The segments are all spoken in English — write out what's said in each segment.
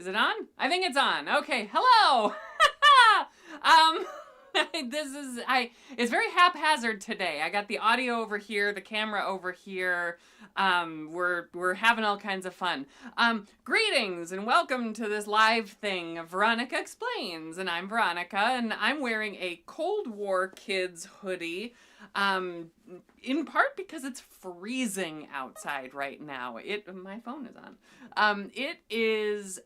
Is it on? I think it's on. Okay, hello. It's very haphazard today. I got the audio over here, the camera over here. We're having all kinds of fun. Greetings and welcome to this live thing of Veronica Explains. And I'm Veronica, and I'm wearing a Cold War Kids hoodie. In part because it's freezing outside right now. My phone is on. It is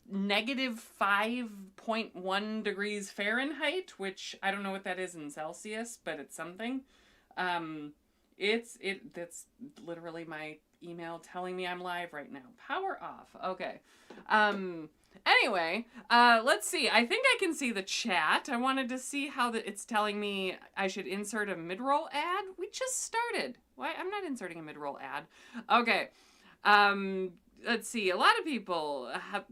negative 5.1 degrees Fahrenheit, which I don't know what that is in Celsius, but it's something. That's literally my email telling me I'm live right now. Power off. Okay. Anyway, let's see. I think I can see the chat. I wanted to see how it's telling me I should insert a mid-roll ad. We just started. Why? I'm not inserting a mid-roll ad. Okay. Let's see. A lot of people have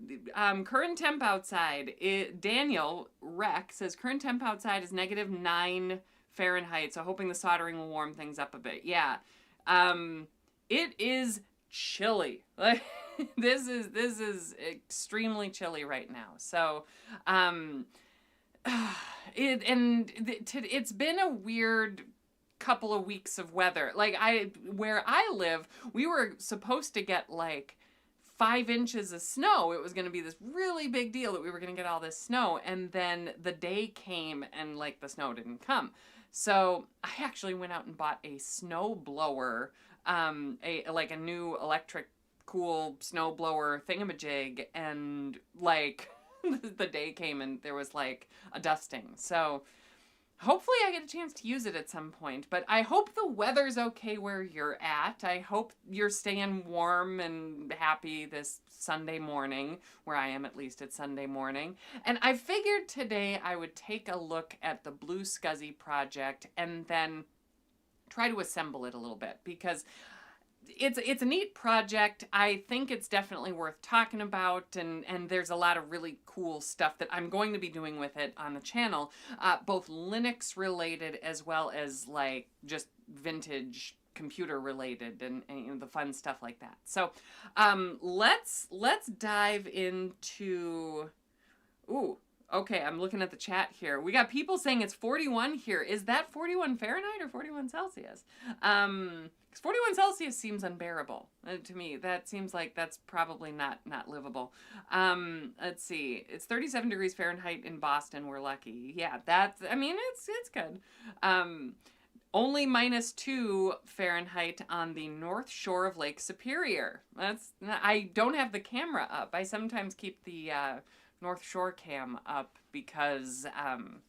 current temp outside. Daniel Rec says current temp outside is negative 9 Fahrenheit. So hoping the soldering will warm things up a bit. Yeah. It is chilly. Like this is extremely chilly right now. So it's been a weird couple of weeks of weather. Like where I live, we were supposed to get like 5 inches of snow. It was going to be this really big deal that we were going to get all this snow, and then the day came and like the snow didn't come. So I actually went out and bought a snow blower, a new electric cool snow blower thingamajig, and like the day came and there was like a dusting. So hopefully I get a chance to use it at some point, but I hope the weather's okay where you're at. I hope you're staying warm and happy this Sunday morning, where I am at least it's Sunday morning. And I figured today I would take a look at the BlueSCSI project and then try to assemble it a little bit, because it's a neat project. I think it's definitely worth talking about, and there's a lot of really cool stuff that I'm going to be doing with it on the channel, both Linux related as well as like just vintage computer related and you know, the fun stuff like that. So let's dive into. Ooh, okay, I'm looking at the chat here. We got people saying it's 41 here. Is that 41 Fahrenheit or 41 Celsius? 41 Celsius seems unbearable to me. That seems like that's probably not livable. Let's see. It's 37 degrees Fahrenheit in Boston. We're lucky. Yeah, it's good. Only -2 Fahrenheit on the North Shore of Lake Superior. I don't have the camera up. I sometimes keep the North Shore cam up because I'm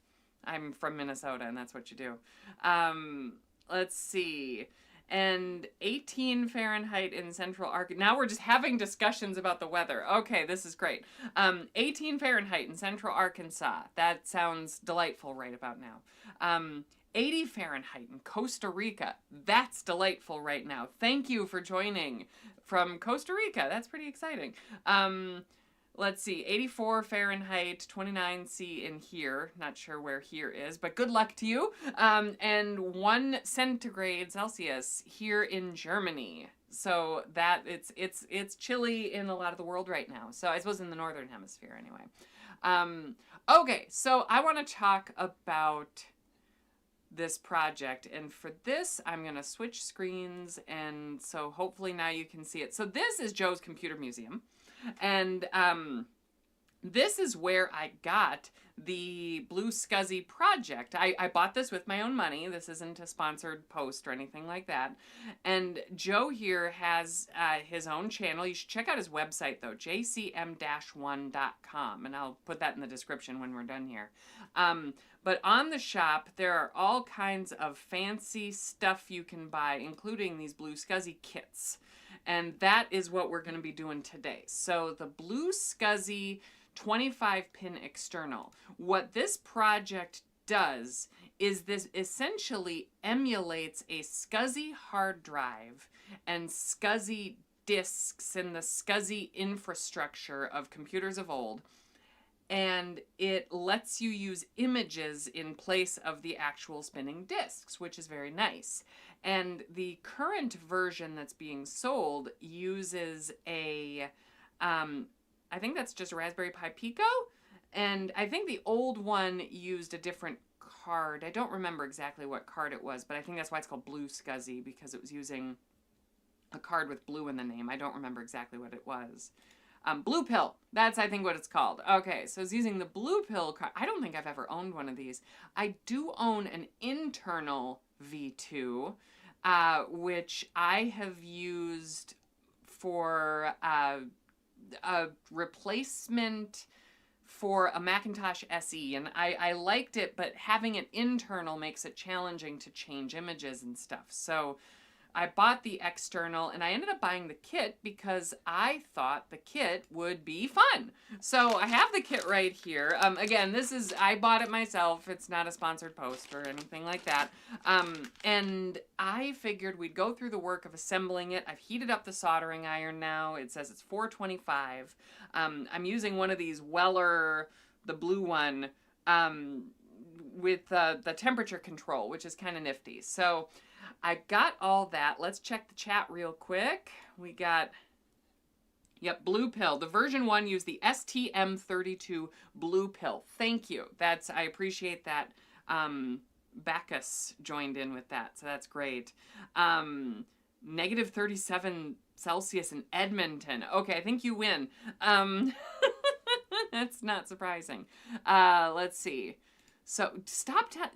from Minnesota and that's what you do. Let's see. And 18 Fahrenheit in Central Arkansas. Now we're just having discussions about the weather. Okay, this is great. 18 Fahrenheit in Central Arkansas. That sounds delightful right about now. 80 Fahrenheit in Costa Rica. That's delightful right now. Thank you for joining from Costa Rica. That's pretty exciting. Let's see, 84 Fahrenheit, 29 C in here. Not sure where here is, but good luck to you. And 1 centigrade Celsius here in Germany. So that it's chilly in a lot of the world right now. So I suppose in the northern hemisphere anyway. Okay, so I want to talk about this project, and for this I'm going to switch screens, and so hopefully now you can see it. So this is Joe's Computer Museum. And this is where I got the BlueSCSI project. I bought this with my own money. This isn't a sponsored post or anything like that. And Joe here has his own channel. You should check out his website, though, jcm-1.com. And I'll put that in the description when we're done here. But on the shop, there are all kinds of fancy stuff you can buy, including these BlueSCSI kits. And that is what we're going to be doing today. So the BlueSCSI 25-pin external. What this project does is this essentially emulates a SCSI hard drive and SCSI disks and the SCSI infrastructure of computers of old. And it lets you use images in place of the actual spinning disks, which is very nice. And the current version that's being sold uses a I think that's just a Raspberry Pi Pico. And I think the old one used a different card. I don't remember exactly what card it was, but I think that's why it's called BlueSCSI, because it was using a card with blue in the name. I don't remember exactly what it was. Blue Pill. That's, I think, what it's called. Okay, so it's using the Blue Pill card. I don't think I've ever owned one of these. I do own an internal V2, which I have used for a replacement for a Macintosh SE, and I liked it, but having it internal makes it challenging to change images and stuff. So I bought the external, and I ended up buying the kit because I thought the kit would be fun. So I have the kit right here. Again, I bought it myself. It's not a sponsored post or anything like that. And I figured we'd go through the work of assembling it. I've heated up the soldering iron now. It says it's 425. I'm using one of these Weller, the blue one, with the temperature control, which is kind of nifty. So I got all that. Let's check the chat real quick. We got, yep, Blue Pill. The version 1 used the STM32 Blue Pill. Thank you. I appreciate that. Bacchus joined in with that, so that's great. Negative 37 Celsius in Edmonton. Okay, I think you win. That's not surprising. Let's see. So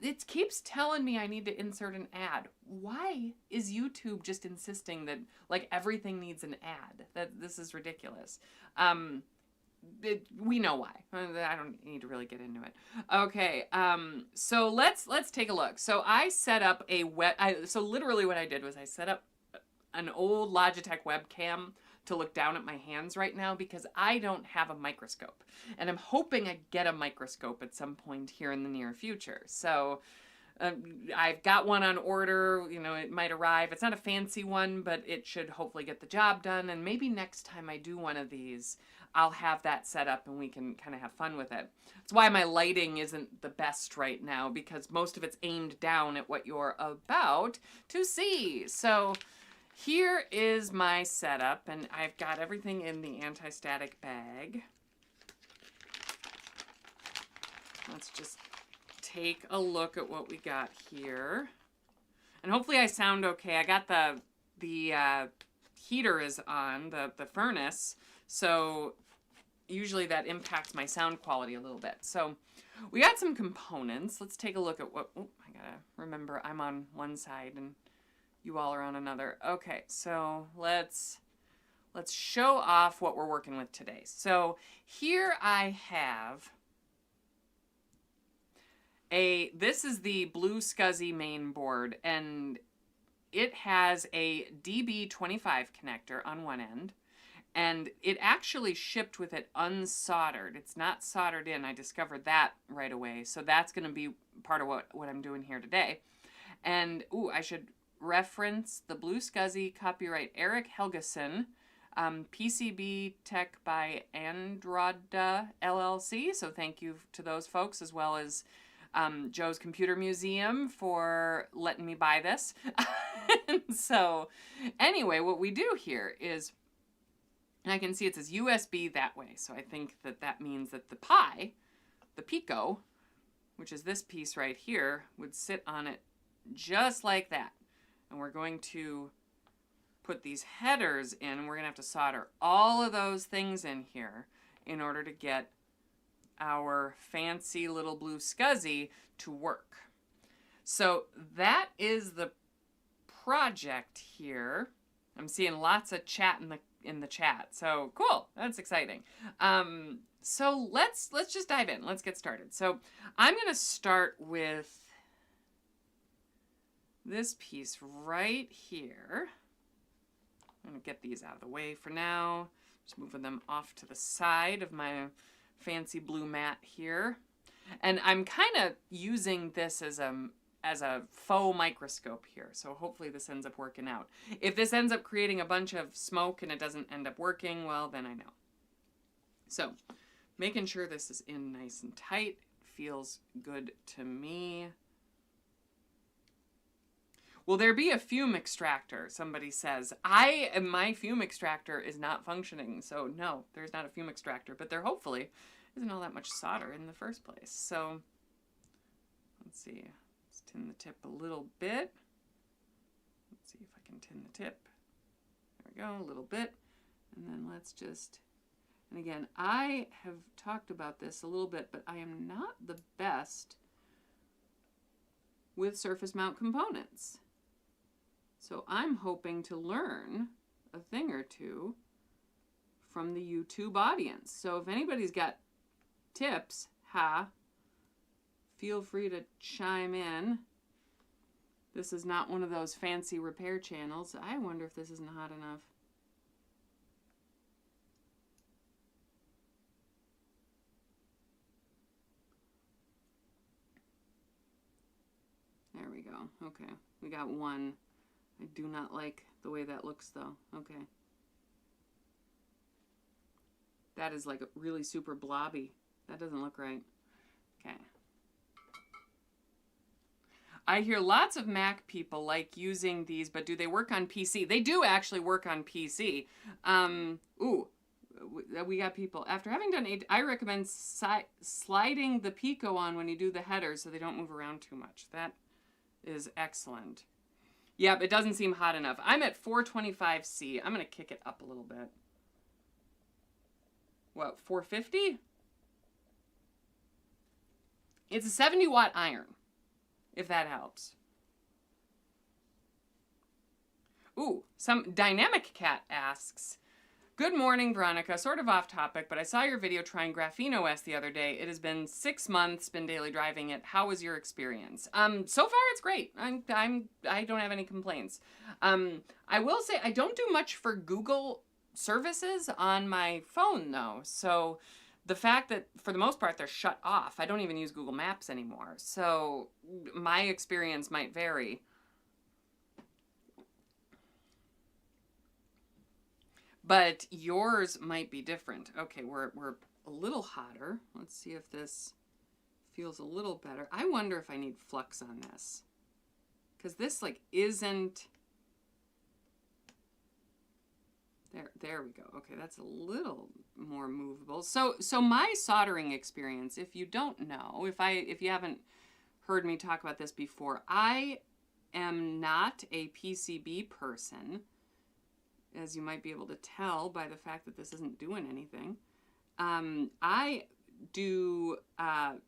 it keeps telling me I need to insert an ad. Why is YouTube just insisting that like everything needs an ad? This is ridiculous. We know why. I don't need to really get into it. Okay. So let's take a look. So I set up so literally what I did was I set up an old Logitech webcam to look down at my hands right now because I don't have a microscope. And I'm hoping I get a microscope at some point here in the near future. So I've got one on order. You know, it might arrive. It's not a fancy one, but it should hopefully get the job done. And maybe next time I do one of these, I'll have that set up and we can kind of have fun with it. That's why my lighting isn't the best right now, because most of it's aimed down at what you're about to see. So here is my setup, and I've got everything in the anti-static bag. Let's just take a look at what we got here. And hopefully I sound okay. I got the heater is on, the furnace, so usually that impacts my sound quality a little bit. So we got some components. Let's take a look at what, oh, I gotta remember I'm on one side and you all are on another. Okay, so let's show off what we're working with today. So here I have this is the BlueSCSI main board, and it has a DB25 connector on one end, and it actually shipped with it unsoldered. It's not soldered in. I discovered that right away. So that's going to be part of what I'm doing here today. And, ooh, I should reference the BlueSCSI, copyright Eric Helgeson, PCB Tech by Androda LLC. So thank you to those folks, as well as Joe's Computer Museum for letting me buy this. So anyway, what we do here is, and I can see it says USB that way. So I think that means that the Pi, the Pico, which is this piece right here, would sit on it just like that. And we're going to put these headers in, and we're going to have to solder all of those things in here in order to get our fancy little BlueSCSI to work. So that is the project here. I'm seeing lots of chat in the chat. So cool. That's exciting. So let's just dive in. Let's get started. So I'm going to start with this piece right here. I'm going to get these out of the way for now. Just moving them off to the side of my fancy blue mat here. And I'm kind of using this as a faux microscope here. So hopefully this ends up working out. If this ends up creating a bunch of smoke and it doesn't end up working, well, then I know. So making sure this is in nice and tight feels good to me. Will there be a fume extractor? Somebody says. My fume extractor is not functioning, so no, there's not a fume extractor, but there hopefully isn't all that much solder in the first place. So let's see, let's tin the tip a little bit. Let's see if I can tin the tip. There we go, a little bit. And then let's just, and again, I have talked about this a little bit, but I am not the best with surface mount components. So I'm hoping to learn a thing or two from the YouTube audience. So if anybody's got tips, feel free to chime in. This is not one of those fancy repair channels. I wonder if this isn't hot enough. There we go. Okay, we got one. I do not like the way that looks though. Okay. That is like really super blobby. That doesn't look right. Okay. I hear lots of Mac people like using these, but do they work on PC? They do actually work on PC. We got people. After having done I recommend sliding the Pico on when you do the headers so they don't move around too much. That is excellent. Yep, it doesn't seem hot enough. I'm at 425C. I'm going to kick it up a little bit. What, 450? It's a 70-watt iron, if that helps. Ooh, some Dynamic Cat asks, good morning, Veronica. Sort of off topic, but I saw your video trying Graphene OS the other day. It has been 6 months, been daily driving it. How was your experience? So far, it's great. I don't have any complaints. I will say I don't do much for Google services on my phone, though. So the fact that, for the most part, they're shut off. I don't even use Google Maps anymore. So my experience might vary. But yours might be different. Okay, we're a little hotter. Let's see if this feels a little better. I wonder if I need flux on this. Because this, like, isn't... There we go. Okay, that's a little more movable. So my soldering experience, if you don't know, if you haven't heard me talk about this before, I am not a PCB person, as you might be able to tell by the fact that this isn't doing anything. I do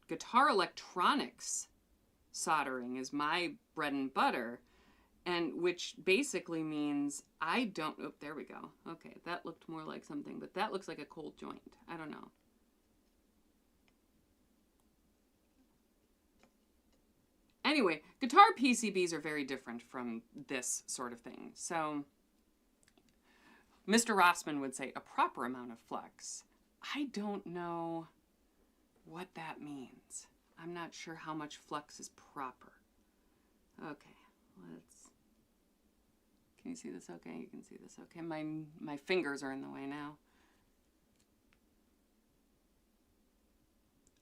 guitar electronics soldering is my bread and butter, and which basically means I don't, oh, there we go. Okay, that looked more like something, but that looks like a cold joint. I don't know. Anyway, guitar PCBs are very different from this sort of thing. So Mr. Rossman would say a proper amount of flux. I don't know what that means. I'm not sure how much flux is proper. Okay, can you see this okay? You can see this okay. My fingers are in the way now.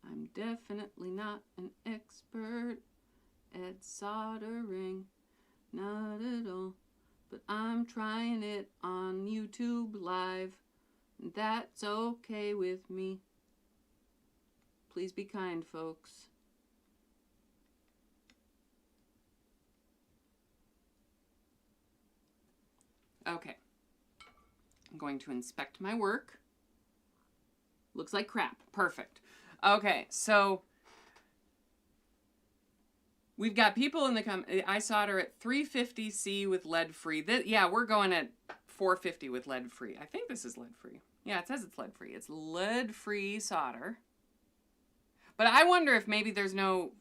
I'm definitely not an expert at soldering, not at all. But I'm trying it on YouTube Live, and that's okay with me. Please be kind, folks. Okay. I'm going to inspect my work. Looks like crap. Perfect. Okay, so we've got people in the I solder at 350C with lead-free. Yeah, we're going at 450 with lead-free. I think this is lead-free. Yeah, it says it's lead-free. It's lead-free solder. But I wonder if maybe there's no,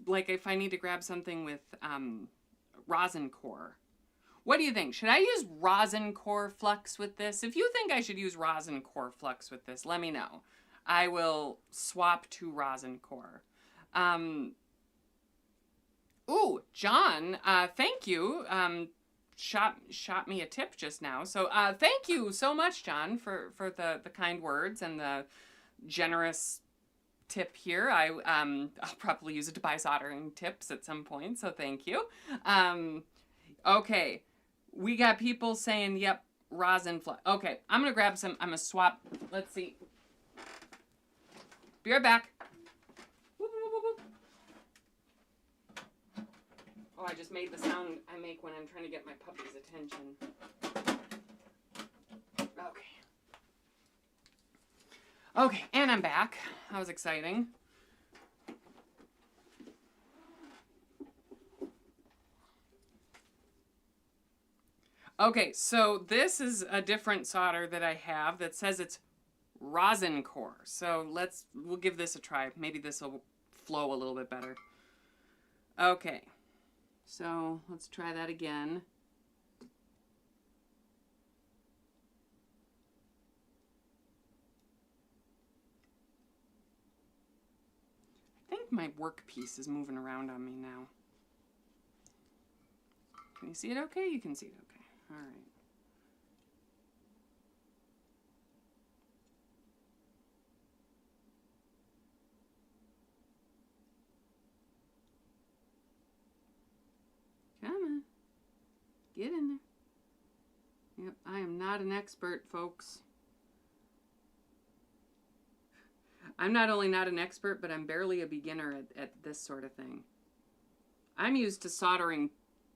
like if I need to grab something with rosin core. What do you think? Should I use rosin core flux with this? If you think I should use rosin core flux with this, let me know. I will swap to rosin core. Ooh, John, thank you. Shot me a tip just now. So thank you so much, John, for the kind words and the generous tip here. I'll probably use it to buy soldering tips at some point, so thank you. Okay. We got people saying, yep, rosin fly. Okay, I'm going to grab some. I'm going to swap. Let's see. Be right back. Whoop, whoop, whoop, whoop. Oh, I just made the sound I make when I'm trying to get my puppy's attention. Okay. Okay, and I'm back. That was exciting. Okay, so this is a different solder that I have that says it's rosin core. So we'll give this a try. Maybe this will flow a little bit better. Okay, so let's try that again. I think my workpiece is moving around on me now. Can you see it okay? You can see it okay. All right. Come on. Get in there. Yep, I am not an expert, folks. I'm not only not an expert, but I'm barely a beginner at this sort of thing. I'm used to soldering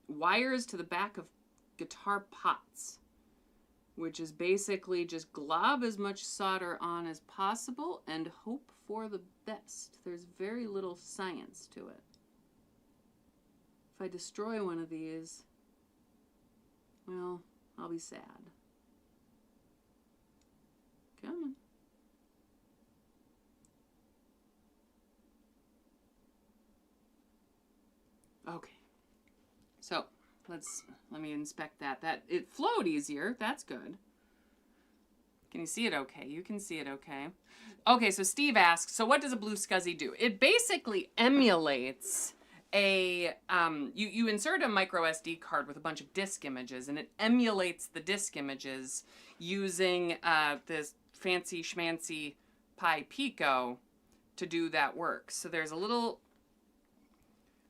wires to the back of guitar pots, which is basically just glob as much solder on as possible and hope for the best. There's very little science to it. If I destroy one of these, well, I'll be sad. Come on. Okay, so let me inspect that. It flowed easier. That's good. Can you see it okay? You can see it okay. Okay, so Steve asks, so what does a BlueSCSI do? It basically emulates a, you insert a micro SD card with a bunch of disk images, and it emulates the disk images using this fancy schmancy Pico to do that work. So there's a little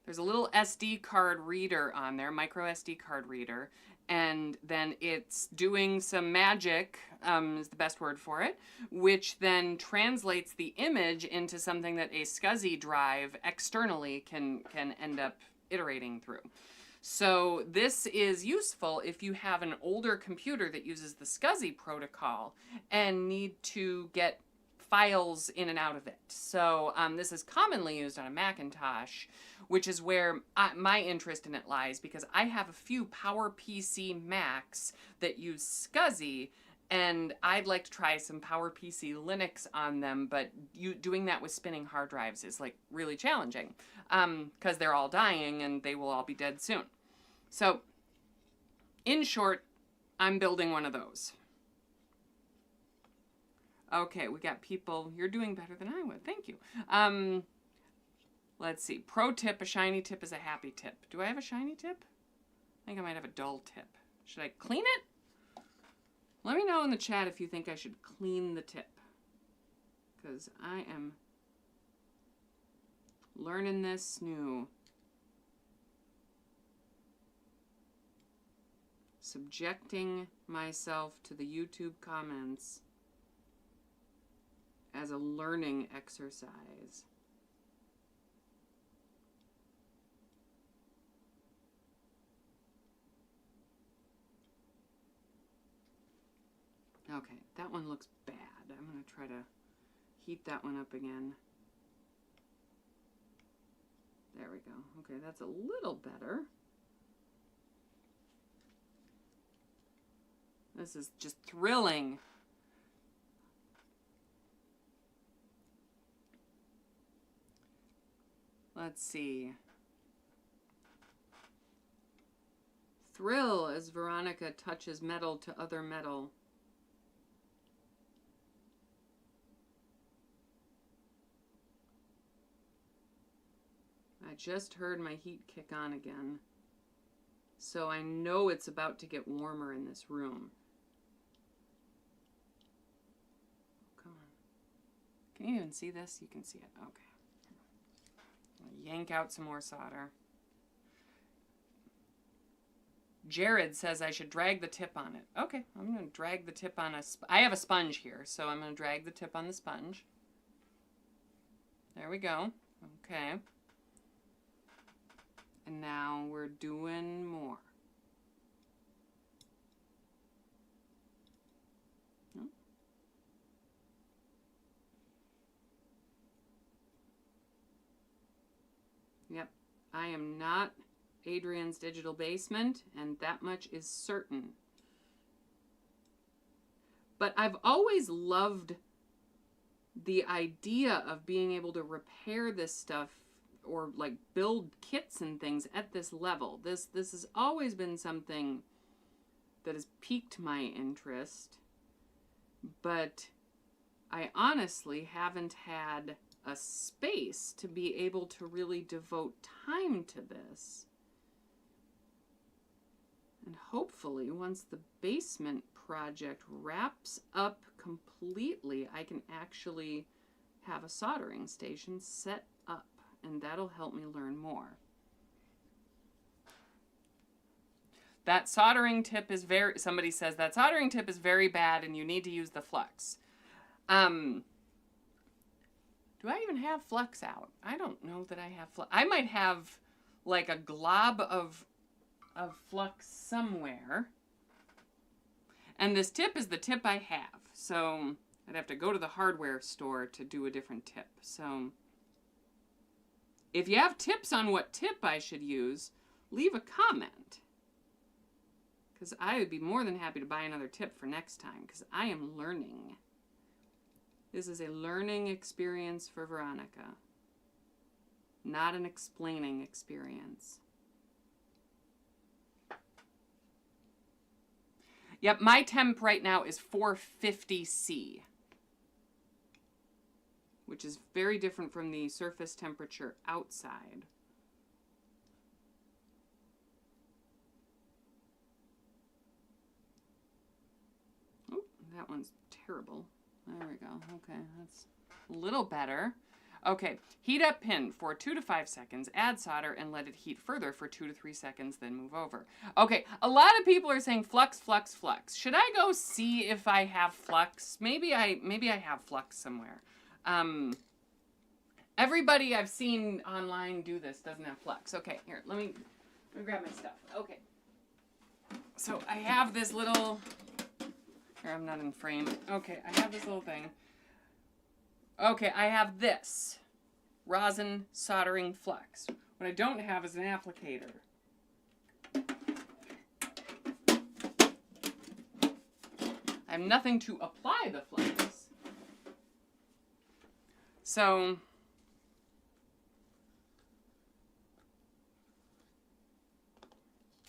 SD card reader on there, micro SD card reader, and then it's doing some magic, is the best word for it, which then translates the image into something that a SCSI drive externally can end up iterating through. So this is useful if you have an older computer that uses the SCSI protocol and need to get files in and out of it. So this is commonly used on a Macintosh, which is where my interest in it lies, because I have a few PowerPC Macs that use SCSI, and I'd like to try some PowerPC Linux on them, but doing that with spinning hard drives is like really challenging, because they're all dying and they will all be dead soon. So in short, I'm building one of those. Okay, we got people. You're doing better than I would. Thank you. Let's see. Pro tip, a shiny tip is a happy tip. Do I have a shiny tip? I think I might have a dull tip. Should I clean it? Let me know in the chat if you think I should clean the tip, because I am learning this new. Subjecting myself to the YouTube comments as a learning exercise. Okay, that one looks bad. I'm going to try to heat that one up again. There we go. Okay, that's a little better. This is just thrilling. Let's see. Thrill as Veronica touches metal to other metal. I just heard my heat kick on again, so I know it's about to get warmer in this room. Come on. Can you even see this? You can see it. Okay. Yank out some more solder. Jared says I should drag the tip on it. Okay, I'm going to drag the tip on I have a sponge here, so I'm going to drag the tip on the sponge. There we go. Okay. And now we're doing more. Yep, I am not Adrian's digital basement, and that much is certain. But I've always loved the idea of being able to repair this stuff or like build kits and things at this level. This has always been something that has piqued my interest, but I honestly haven't had a space to be able to really devote time to this. And hopefully once the basement project wraps up completely, I can actually have a soldering station set up, and that'll help me learn more. That soldering tip is somebody says that soldering tip is very bad and you need to use the flux. Do I even have flux out? I don't know that I have flux. I might have like a glob of flux somewhere. And this tip is the tip I have. So I'd have to go to the hardware store to do a different tip. So if you have tips on what tip I should use, leave a comment. Because I would be more than happy to buy another tip for next time, because I am learning. This is a learning experience for Veronica, not an explaining experience. Yep, my temp right now is 450C, which is very different from the surface temperature outside. Oh, that one's terrible. There we go. Okay, that's a little better. Okay, heat up pin for 2 to 5 seconds, add solder, and let it heat further for 2 to 3 seconds, then move over. Okay, a lot of people are saying flux, flux, flux. Should I go see if I have flux? Maybe I have flux somewhere. Everybody I've seen online do this doesn't have flux. Okay, here, let me grab my stuff. Okay. So I have this little... Here, I'm not in frame. Okay, I have this little thing. Okay, I have this rosin soldering flux. What I don't have is an applicator. I have nothing to apply the flux. So,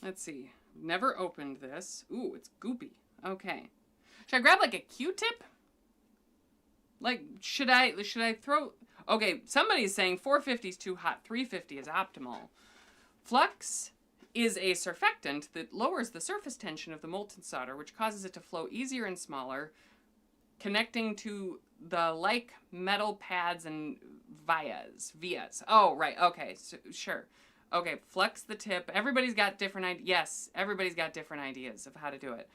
let's see. Never opened this. Ooh, it's goopy. Okay. Should I grab like a Q-tip? Like, should I throw... Okay, somebody's saying 450 is too hot, 350 is optimal. Flux is a surfactant that lowers the surface tension of the molten solder, which causes it to flow easier and smaller, connecting to the like metal pads and vias. Oh, right, okay, so, sure. Okay, flex the tip. Everybody's got different ideas. Yes, everybody's got different ideas of how to do it.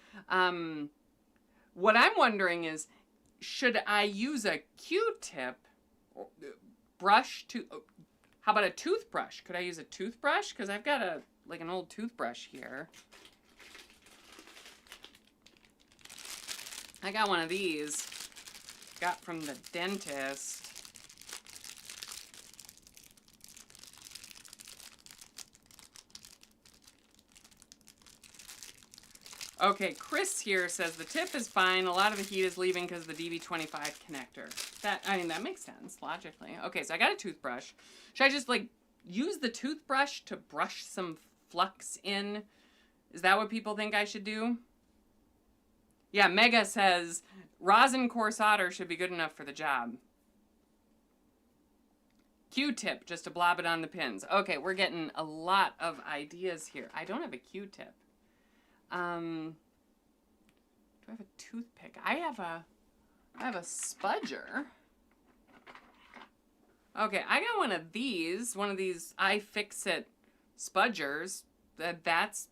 What I'm wondering is, should I use a Q-tip brush to... How about a toothbrush? Could I use a toothbrush? Because I've got an old toothbrush here. I got one of these. Got from the dentist. Okay, Chris here says the tip is fine. A lot of the heat is leaving because of the DB25 connector. That makes sense, logically. Okay, so I got a toothbrush. Should I just, like, use the toothbrush to brush some flux in? Is that what people think I should do? Yeah, Mega says rosin core solder should be good enough for the job. Q-tip, just to blob it on the pins. Okay, we're getting a lot of ideas here. I don't have a Q-tip. Do I have a toothpick? I have a spudger. Okay, I got one of these iFixit spudgers. That's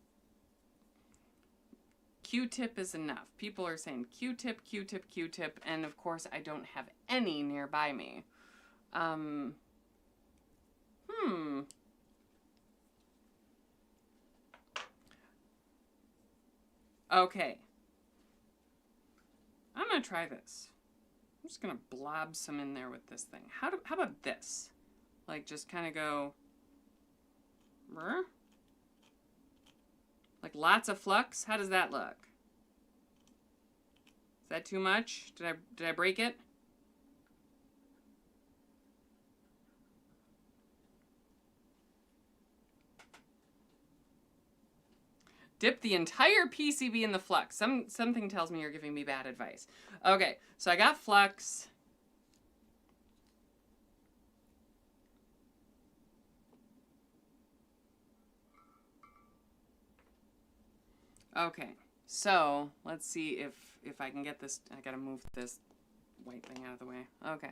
Q-tip is enough. People are saying Q-tip, Q-tip, Q-tip, and of course I don't have any nearby me. Okay. I'm gonna try this. I'm just gonna blob some in there with this thing. How about this? Like just kind of go, like lots of flux. How does that look? Is that too much? Did I break it? Dip the entire PCB in the flux. Something tells me you're giving me bad advice. Okay, so I got flux. Okay, so let's see if I can get this. I gotta move this white thing out of the way. Okay,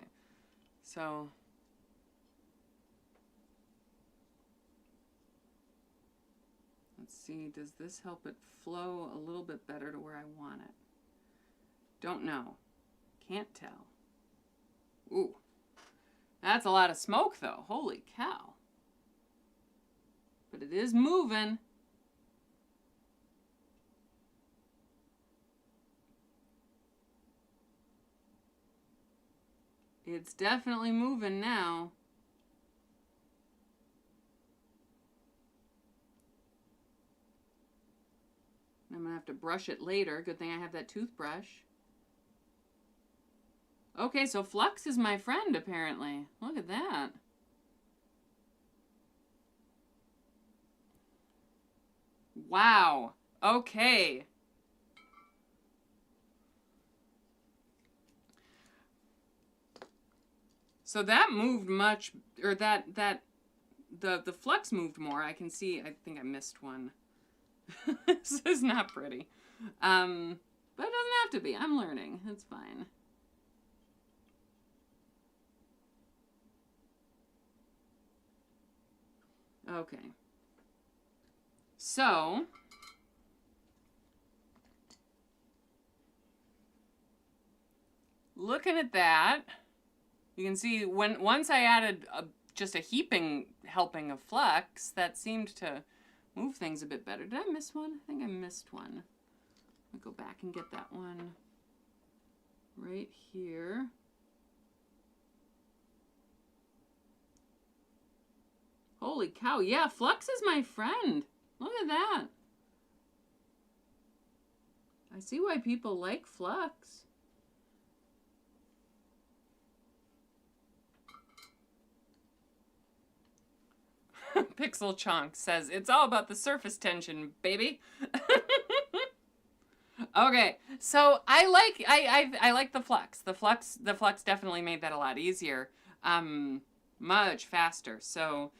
so let's see, does this help it flow a little bit better to where I want it? Don't know. Can't tell. Ooh, that's a lot of smoke though. Holy cow. But it is moving. It's definitely moving now. I'm gonna have to brush it later. Good thing I have that toothbrush. Okay, so flux is my friend apparently. Look at that. Wow. Okay. So that moved much, or the flux moved more. I can see, I think I missed one. This is not pretty. But it doesn't have to be. I'm learning. It's fine. Okay. So, looking at that, you can see once I added just a heaping helping of flux, that seemed to move things a bit better. Did I miss one? I think I missed one. I'll go back and get that one right here. Holy cow, yeah, flux is my friend. Look at that. I see why people like flux. Pixel Chonk says, it's all about the surface tension, baby. Okay, so I like the flux. The flux definitely made that a lot easier. Much faster. So,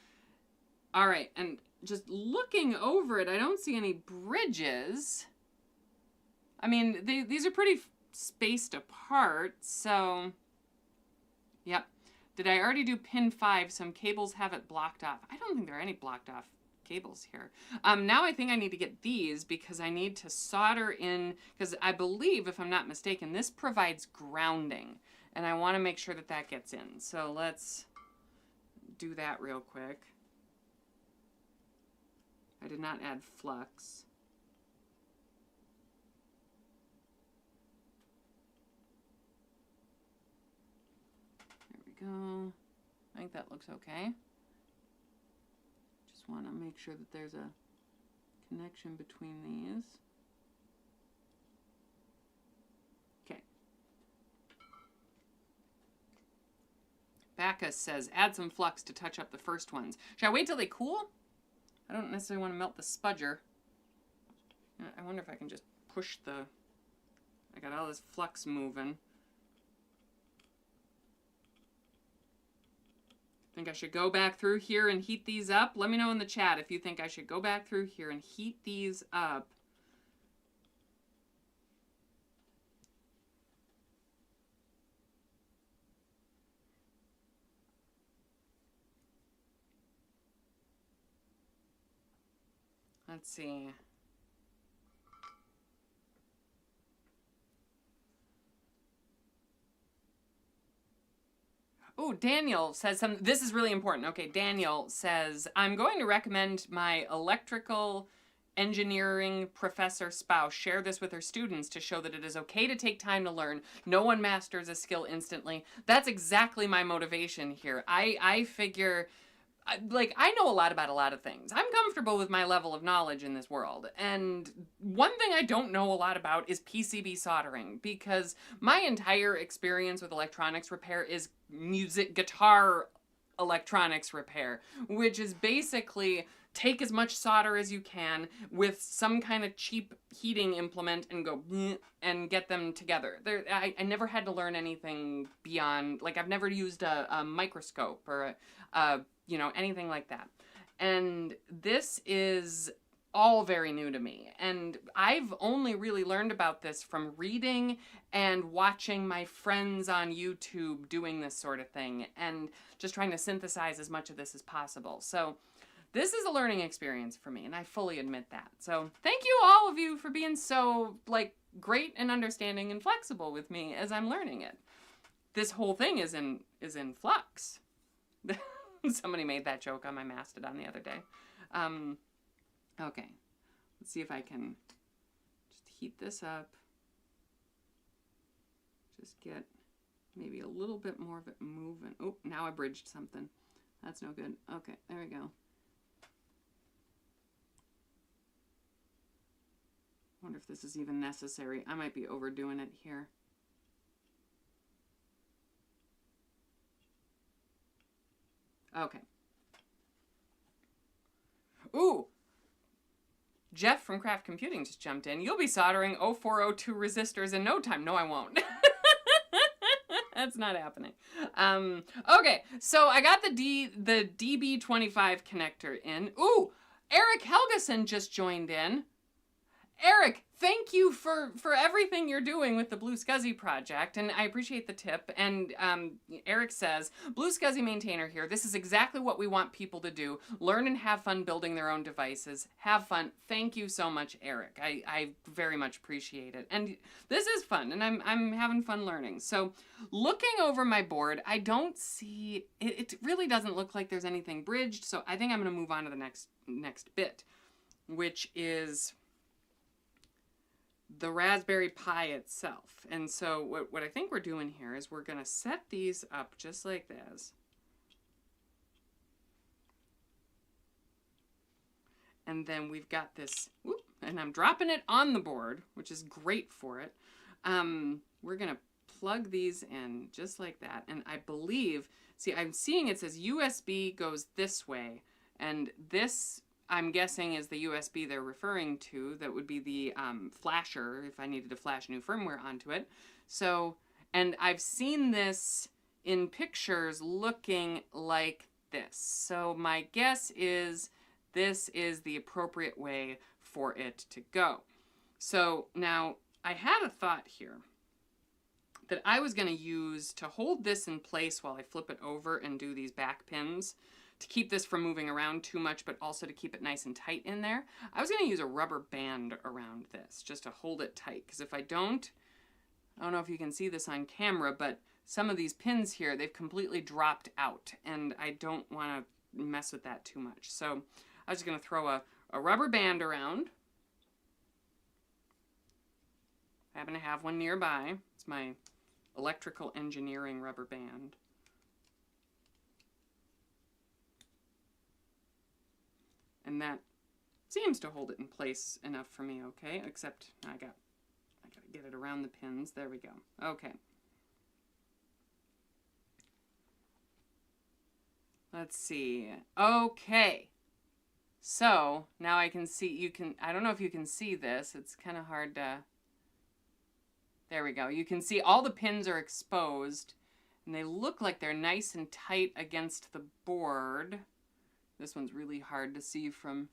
all right, and just looking over it, I don't see any bridges. I mean, these are pretty spaced apart, so, yep. Did I already do pin 5? Some cables have it blocked off. I don't think there are any blocked off cables here. Now I think I need to get these because I need to solder in, because I believe, if I'm not mistaken, this provides grounding, and I want to make sure that that gets in. So let's do that real quick. I did not add flux. Go. I think that looks okay. Just want to make sure that there's a connection between these. Okay. Bacchus says, add some flux to touch up the first ones. Should I wait till they cool? I don't necessarily want to melt the spudger. I wonder if I can just push the... I got all this flux moving. Think I should go back through here and heat these up? Let me know in the chat if you think I should go back through here and heat these up. Let's see. Oh, Daniel says something. This is really important. Okay, Daniel says, I'm going to recommend my electrical engineering professor spouse share this with her students to show that it is okay to take time to learn. No one masters a skill instantly. That's exactly my motivation here. I figure, like, I know a lot about a lot of things. I'm comfortable with my level of knowledge in this world. And one thing I don't know a lot about is PCB soldering, because my entire experience with electronics repair is guitar electronics repair, which is basically take as much solder as you can with some kind of cheap heating implement and go and get them together. I never had to learn anything beyond, like, I've never used a microscope or you know, anything like that. And this is all very new to me. And I've only really learned about this from reading and watching my friends on YouTube doing this sort of thing and just trying to synthesize as much of this as possible. So this is a learning experience for me, and I fully admit that. So thank you, all of you, for being so, like, great and understanding and flexible with me as I'm learning it. This whole thing is in flux. Somebody made that joke on my Mastodon the other day. Okay, let's see if I can just heat this up. Just get maybe a little bit more of it moving. Oh, now I bridged something. That's no good. Okay, there we go. Wonder if this is even necessary. I might be overdoing it here. Okay. Ooh! Jeff from Craft Computing just jumped in. You'll be soldering 0402 resistors in no time. No, I won't. That's not happening. Okay, so I got the DB25 connector in. Ooh! Eric Helgeson just joined in. Eric, thank you for everything you're doing with the BlueSCSI project, and I appreciate the tip. And Eric says, BlueSCSI maintainer here, this is exactly what we want people to do. Learn and have fun building their own devices. Have fun. Thank you so much, Eric. I very much appreciate it. And this is fun, and I'm having fun learning. So looking over my board, I don't see, it really doesn't look like there's anything bridged, so I think I'm going to move on to the next bit, which is the Raspberry Pi itself. And so what I think we're doing here is we're going to set these up just like this. And then we've got this, whoop, and I'm dropping it on the board, which is great for it. We're going to plug these in just like that. And I believe, see, I'm seeing it says USB goes this way, and this, I'm guessing, is the USB they're referring to. That would be the flasher if I needed to flash new firmware onto it. So, and I've seen this in pictures looking like this. So my guess is this is the appropriate way for it to go. So now I had a thought here that I was going to use to hold this in place while I flip it over and do these back pins, to keep this from moving around too much, but also to keep it nice and tight in there. I was going to use a rubber band around this just to hold it tight, because if I don't know if you can see this on camera, but some of these pins here, they've completely dropped out, and I don't want to mess with that too much. So I was just going to throw a rubber band around. I happen to have one nearby. It's my electrical engineering rubber band. And that seems to hold it in place enough for me, okay? Except I gotta get it around the pins. There we go. Okay. Let's see. Okay. So now I can see, I don't know if you can see this. It's kind of hard to, there we go. You can see all the pins are exposed, and they look like they're nice and tight against the board. This one's really hard to see from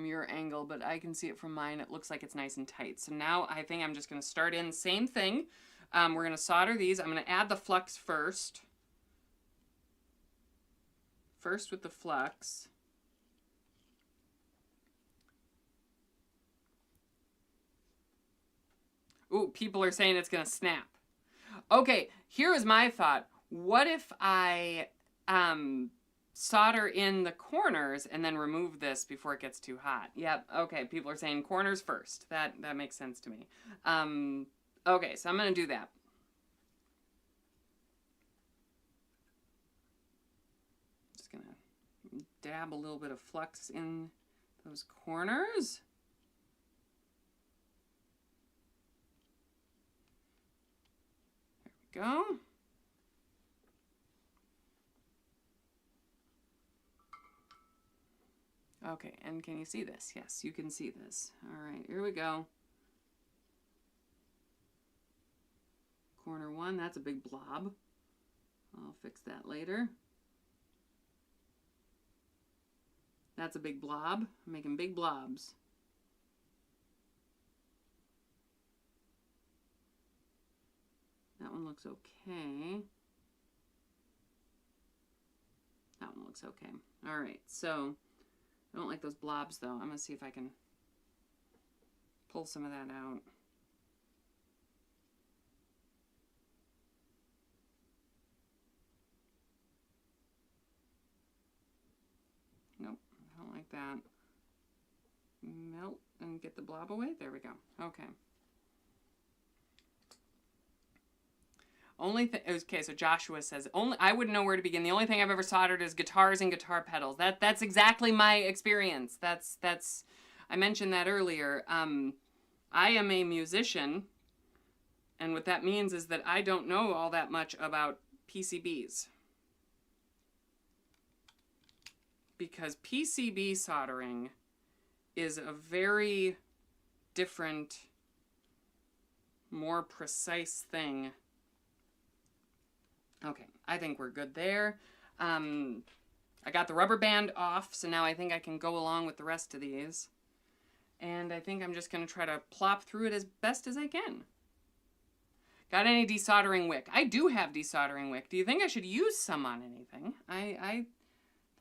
your angle, but I can see it from mine. It looks like it's nice and tight. So now I think I'm just going to start in. Same thing. We're going to solder these. I'm going to add the flux first. First with the flux. Ooh, people are saying it's going to snap. Okay, here is my thought. what if I solder in the corners and then remove this before it gets too hot? Yep, okay, people are saying corners first. That makes sense to me. Okay, so I'm going to do that. Just going to dab a little bit of flux in those corners. There we go. Okay, and can you see this? Yes, you can see this. All right, here we go. Corner one, that's a big blob. I'll fix that later. That's a big blob. I'm making big blobs. That one looks okay. That one looks okay. All right, so I don't like those blobs though. I'm gonna see if I can pull some of that out. Nope, I don't like that. Melt and get the blob away. There we go. Okay. Okay, so Joshua says, I wouldn't know where to begin. The only thing I've ever soldered is guitars and guitar pedals. That's exactly my experience. I mentioned that earlier. I am a musician, and what that means is that I don't know all that much about PCBs. Because PCB soldering is a very different, more precise thing. Okay, I think we're good there. I got the rubber band off, so now I think I can go along with the rest of these. And I think I'm just going to try to plop through it as best as I can. Got any desoldering wick? I do have desoldering wick. Do you think I should use some on anything? I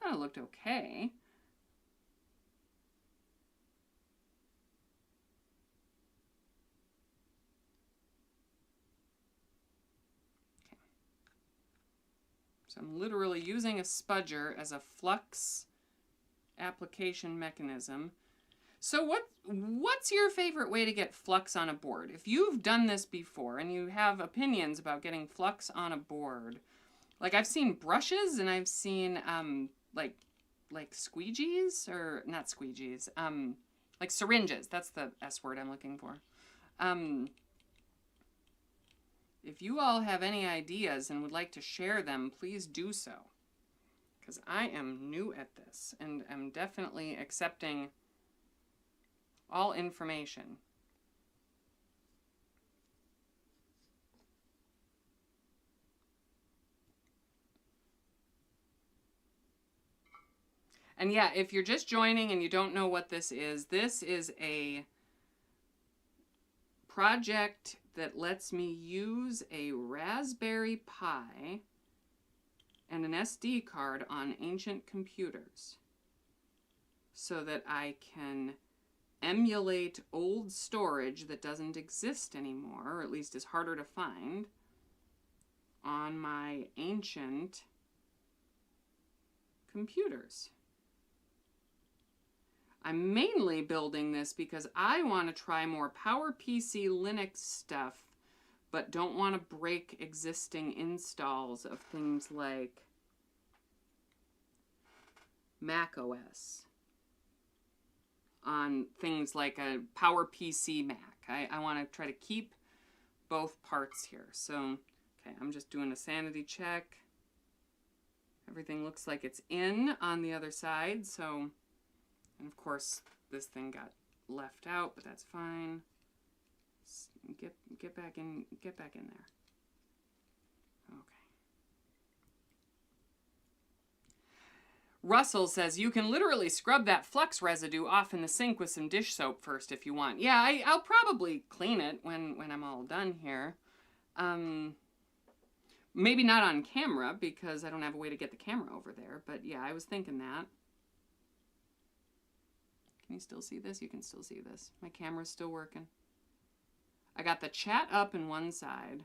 thought it looked okay. So I'm literally using a spudger as a flux application mechanism. So what's your favorite way to get flux on a board? If you've done this before and you have opinions about getting flux on a board, like I've seen brushes and I've seen like squeegees, or not squeegees, like syringes. That's the S word I'm looking for. If you all have any ideas and would like to share them, please do so. Because I am new at this and am definitely accepting all information. And yeah, if you're just joining and you don't know what this is a project that lets me use a Raspberry Pi and an SD card on ancient computers so that I can emulate old storage that doesn't exist anymore, or at least is harder to find, on my ancient computers. I'm mainly building this because I want to try more PowerPC Linux stuff, but don't want to break existing installs of things like Mac OS on things like a PowerPC Mac. I want to try to keep both parts here. So, okay, I'm just doing a sanity check. Everything looks like it's in on the other side, so... And of course, this thing got left out, but that's fine. Get back in there. Okay. Russell says you can literally scrub that flux residue off in the sink with some dish soap first if you want. Yeah, I'll probably clean it when I'm all done here. Maybe not on camera because I don't have a way to get the camera over there, but yeah, I was thinking that. Can you still see this? You can still see this. My camera's still working. I got the chat up in one side.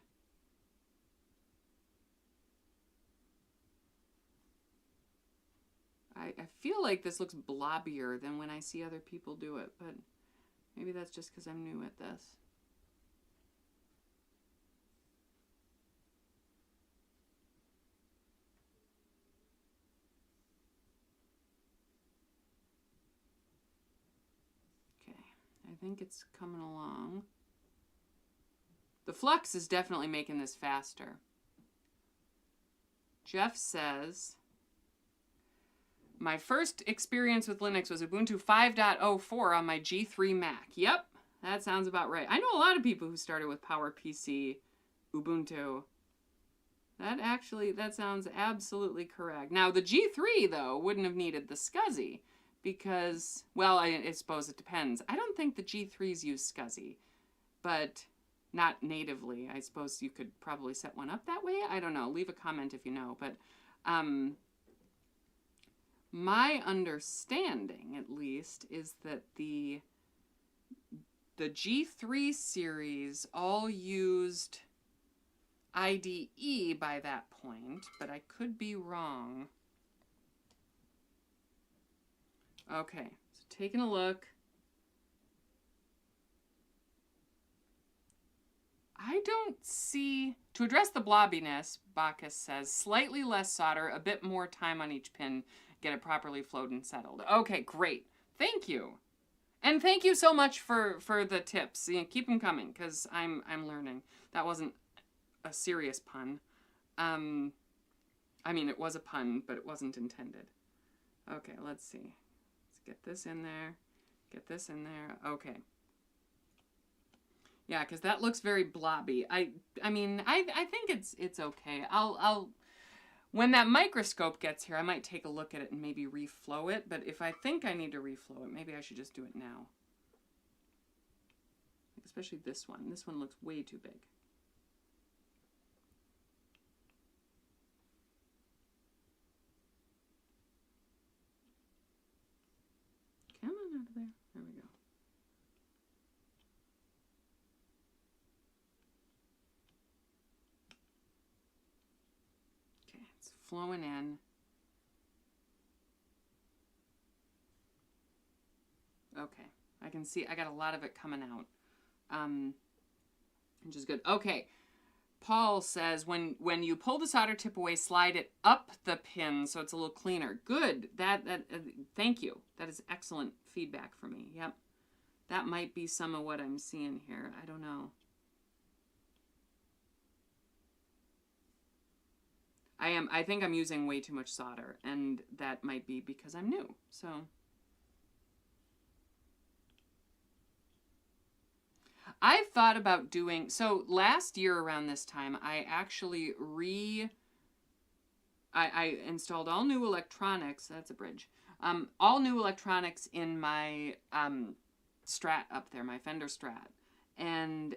I feel like this looks blobbier than when I see other people do it, but maybe that's just because I'm new at this. Okay, I think it's coming along. The flux is definitely making this faster. Jeff says, my first experience with Linux was Ubuntu 5.04 on my G3 Mac. Yep, that sounds about right. I know a lot of people who started with PowerPC Ubuntu. That sounds absolutely correct. Now, the G3, though, wouldn't have needed the SCSI because, well, I suppose it depends. I don't think the G3s use SCSI, but not natively. I suppose you could probably set one up that way. I don't know. Leave a comment if you know. But my understanding, at least, is that the G3 series all used IDE by that point, but I could be wrong. Okay, so taking a look. I don't see, to address the blobbiness, Bacchus says, slightly less solder, a bit more time on each pin, get it properly flowed and settled. Okay, great. Thank you. And thank you so much for the tips. You know, keep them coming, because I'm learning. That wasn't a serious pun. I mean, it was a pun, but it wasn't intended. Okay, let's see. Let's get this in there. Get this in there. Okay. Yeah, because that looks very blobby. I mean, I think it's okay. I'll when that microscope gets here, I might take a look at it and maybe reflow it. But if I think I need to reflow it, maybe I should just do it now. Especially this one. This one looks way too big. Come on out of there. There we go. Okay, it's flowing in. Okay, I can see I got a lot of it coming out, which is good. Okay, Paul says when you pull the solder tip away, slide it up the pin so it's a little cleaner. Good. Thank you. That is excellent feedback for me. Yep, that might be some of what I'm seeing here. I don't know. I think I'm using way too much solder, and that might be because I'm new. So. I've thought about doing, so last year around this time, I actually I installed all new electronics, that's a bridge, all new electronics in my Strat up there, my Fender Strat. And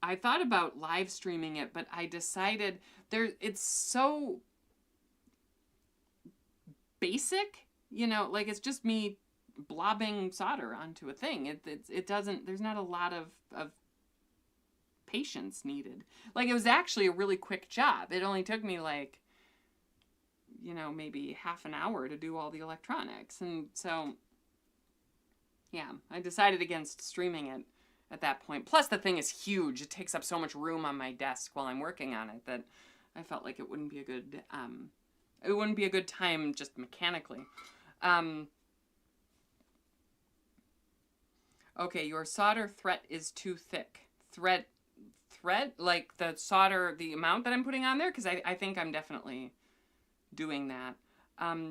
I thought about live streaming it, but I decided it's so basic, you know, like it's just me blobbing solder onto a thing. It doesn't, there's not a lot of patience needed. Like it was actually a really quick job. It only took me like, you know, maybe half an hour to do all the electronics. And so, yeah, I decided against streaming it at that point. Plus the thing is huge. It takes up so much room on my desk while I'm working on it that I felt like it wouldn't be a good time just mechanically. Okay, your solder thread is too thick. Thread, like the solder, the amount that I'm putting on there, because I think I'm definitely doing that.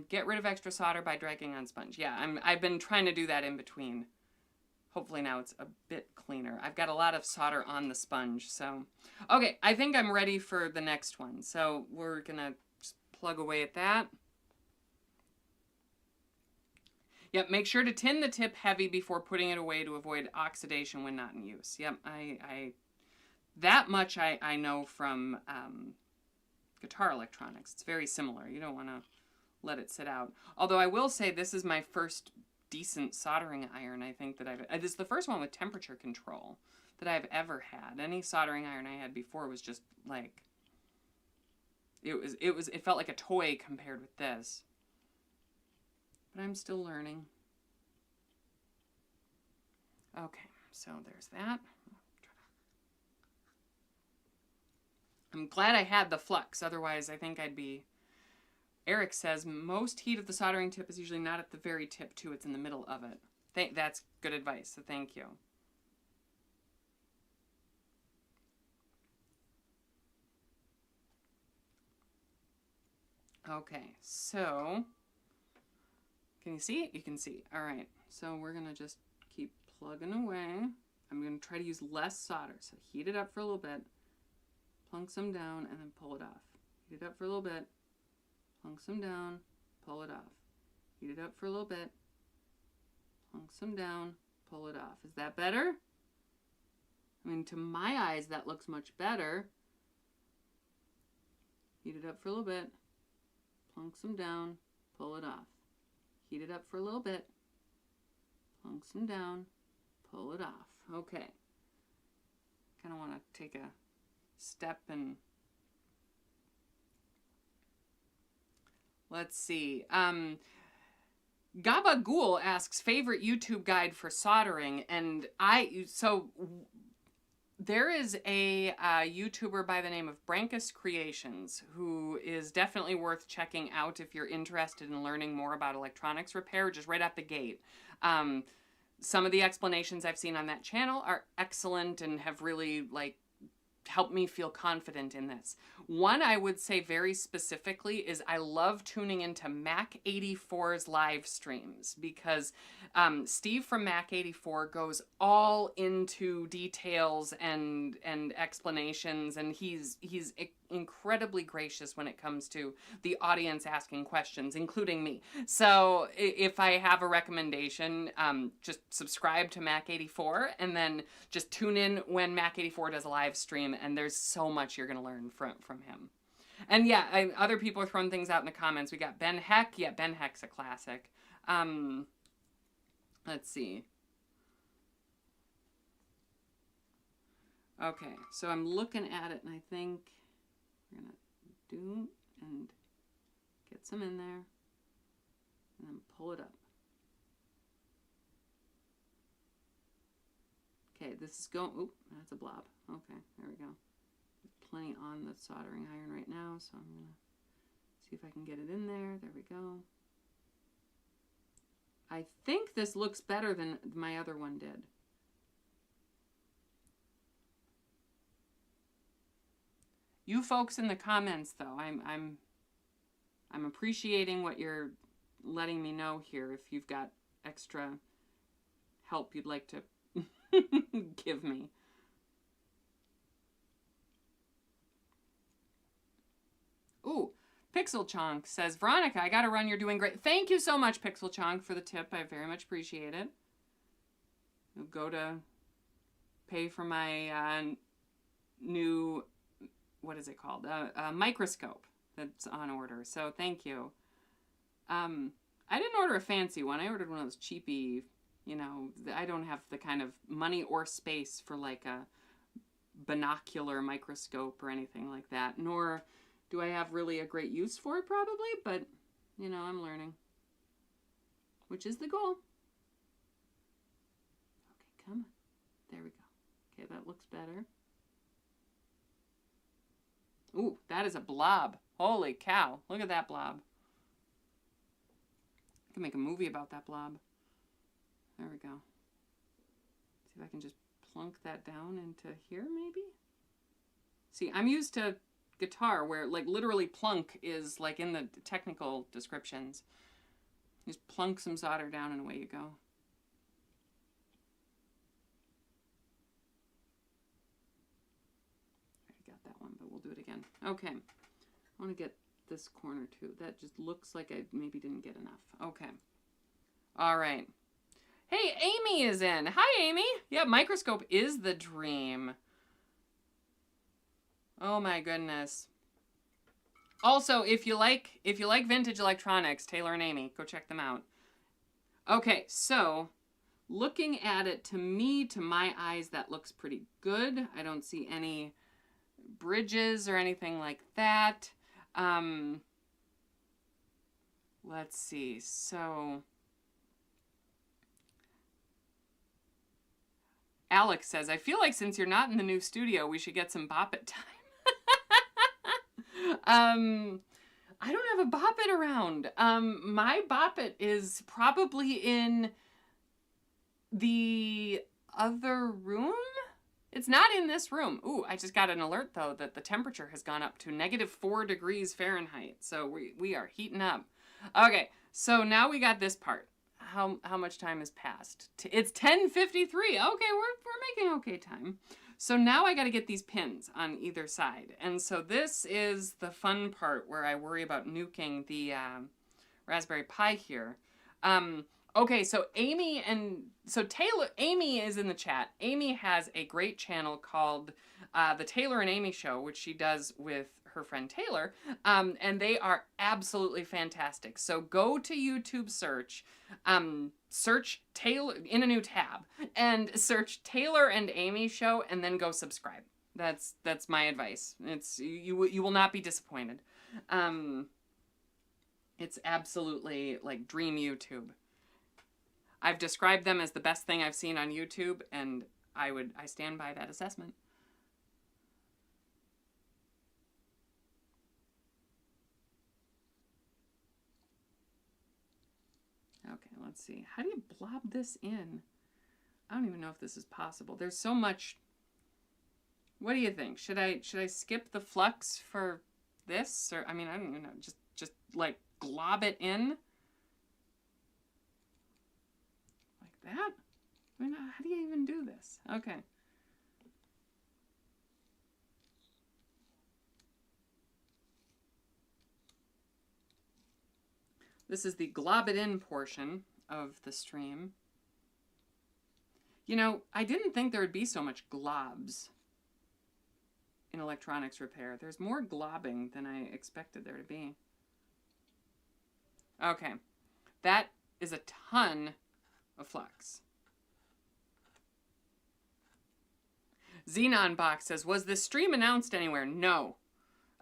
Get rid of extra solder by dragging on sponge. Yeah, I've been trying to do that in between. Hopefully now it's a bit cleaner. I've got a lot of solder on the sponge, so. Okay, I think I'm ready for the next one. So we're gonna just plug away at that. Yep, make sure to tin the tip heavy before putting it away to avoid oxidation when not in use. Yep, that much I know from guitar electronics. It's very similar. You don't want to let it sit out. Although I will say this is my first decent soldering iron, I think, that this is the first one with temperature control that I've ever had. Any soldering iron I had before was just, like, it felt like a toy compared with this. but I'm still learning. Okay, so there's that. I'm glad I had the flux, otherwise I think I'd be... Eric says, most heat of the soldering tip is usually not at the very tip, too. It's in the middle of it. That's good advice, so thank you. Okay, so... Can you see it? You can see. All right, so we're going to just keep plugging away. I'm going to try to use less solder. So heat it up for a little bit, plunk some down, and then pull it off. Heat it up for a little bit, plunk some down, pull it off. Heat it up for a little bit, plunk some down, pull it off. Is that better? I mean, to my eyes, that looks much better. Heat it up for a little bit, plunk some down, pull it off. Heat it up for a little bit, plunk some down, pull it off. Okay. Kind of want to take a step and let's see. Gabagool asks favorite YouTube guide for soldering, and there is a YouTuber by the name of Brankus Creations who is definitely worth checking out if you're interested in learning more about electronics repair, just right out the gate. Some of the explanations I've seen on that channel are excellent and have really helped me feel confident in this. One I would say very specifically is I love tuning into Mac 84's live streams because Steve from Mac 84 goes all into details and explanations, and he's incredibly gracious when it comes to the audience asking questions, including me. So if I have a recommendation, just subscribe to Mac 84 and then just tune in when Mac 84 does a live stream, and there's so much you're going to learn from him. And yeah, other people are throwing things out in the comments. We got Ben Heck. Yeah, Ben Heck's a classic. Let's see. Okay, so I'm looking at it, and I think we're going to do and get some in there, and then pull it up. Okay, this is going, oop, that's a blob. Okay, there we go. There's plenty on the soldering iron right now, so I'm going to see if I can get it in there. There we go. I think this looks better than my other one did. You folks in the comments, though, I'm appreciating what you're letting me know here. If you've got extra help you'd like to give me. Ooh, Pixel Chonk says, Veronica, I gotta run. You're doing great. Thank you so much, Pixel Chonk, for the tip. I very much appreciate it. You'll go to pay for my new, what is it called? Microscope that's on order. So thank you. I didn't order a fancy one. I ordered one of those cheapy, you know, I don't have the kind of money or space for like a binocular microscope or anything like that, nor do I have really a great use for it probably, but, you know, I'm learning, which is the goal. Okay, come on. There we go. Okay, that looks better. Ooh, that is a blob. Holy cow. Look at that blob. I can make a movie about that blob. There we go. See if I can just plunk that down into here, maybe? See, I'm used to guitar where, like, literally plunk is, like, in the technical descriptions. Just plunk some solder down and away you go. I got that one, but we'll do it again. Okay. I want to get this corner, too. That just looks like I maybe didn't get enough. Okay. All right. Hey, Amy is in. Hi, Amy. Yeah, microscope is the dream. Oh my goodness. Also, if you like vintage electronics, Taylor and Amy, go check them out. Okay, so looking at it, to me, to my eyes, that looks pretty good. I don't see any bridges or anything like that. let's see. So Alex says, I feel like since you're not in the new studio, we should get some Bop It time. I don't have a Bop It around. My Bop It is probably in the other room. It's not in this room. Ooh, I just got an alert though that the temperature has gone up to -4 degrees Fahrenheit. So we are heating up. Okay, so now we got this part. How much time has passed? It's 10:53. Okay, we're making okay time. So now I got to get these pins on either side. And so this is the fun part where I worry about nuking the Raspberry Pi here. Okay, so Amy is in the chat. Amy has a great channel called The Taylor and Amy Show, which she does with her friend Taylor, and they are absolutely fantastic. So go to YouTube search Taylor in a new tab, and search Taylor and Amy Show, and then go subscribe. That's my advice. You will not be disappointed. It's absolutely like dream YouTube. I've described them as the best thing I've seen on YouTube, and I stand by that assessment. Okay, let's see. How do you blob this in? I don't even know if this is possible. There's so much. What do you think? Should I skip the flux for this, or I mean, I don't even know. Just like glob it in like that. I mean, how do you even do this? Okay. This is the glob it in portion of the stream. You know, I didn't think there would be so much globs in electronics repair. There's more globbing than I expected there to be. Okay, that is a ton of flux. Xenon Box says, was this stream announced anywhere? No.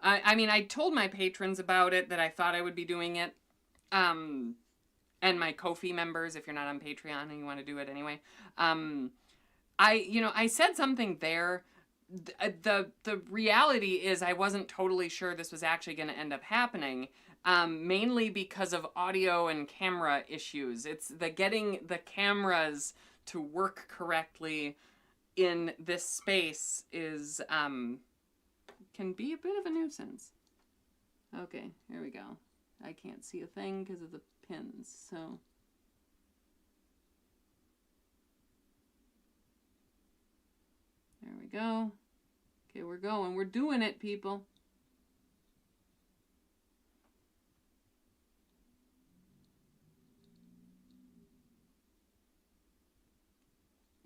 I mean, I told my patrons about it, that I thought I would be doing it. And my Ko-fi members, if you're not on Patreon and you want to do it anyway. I said something there. The reality is I wasn't totally sure this was actually going to end up happening, mainly because of audio and camera issues. It's getting the cameras to work correctly in this space is can be a bit of a nuisance. Okay, here we go. I can't see a thing because of the pins, so. There we go. Okay, we're going. We're doing it, people.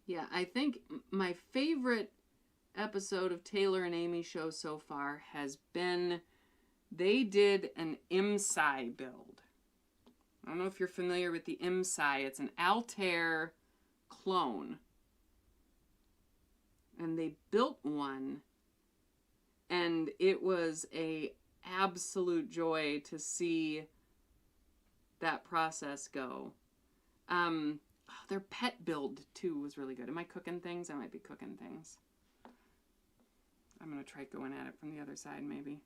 Yeah, I think my favorite episode of Taylor and Amy Show so far has been, they did an IMSI build. I don't know if you're familiar with the IMSI. It's an Altair clone. And they built one, and it was a absolute joy to see that process go. Their pet build too was really good. Am I cooking things? I might be cooking things. I'm gonna try going at it from the other side maybe.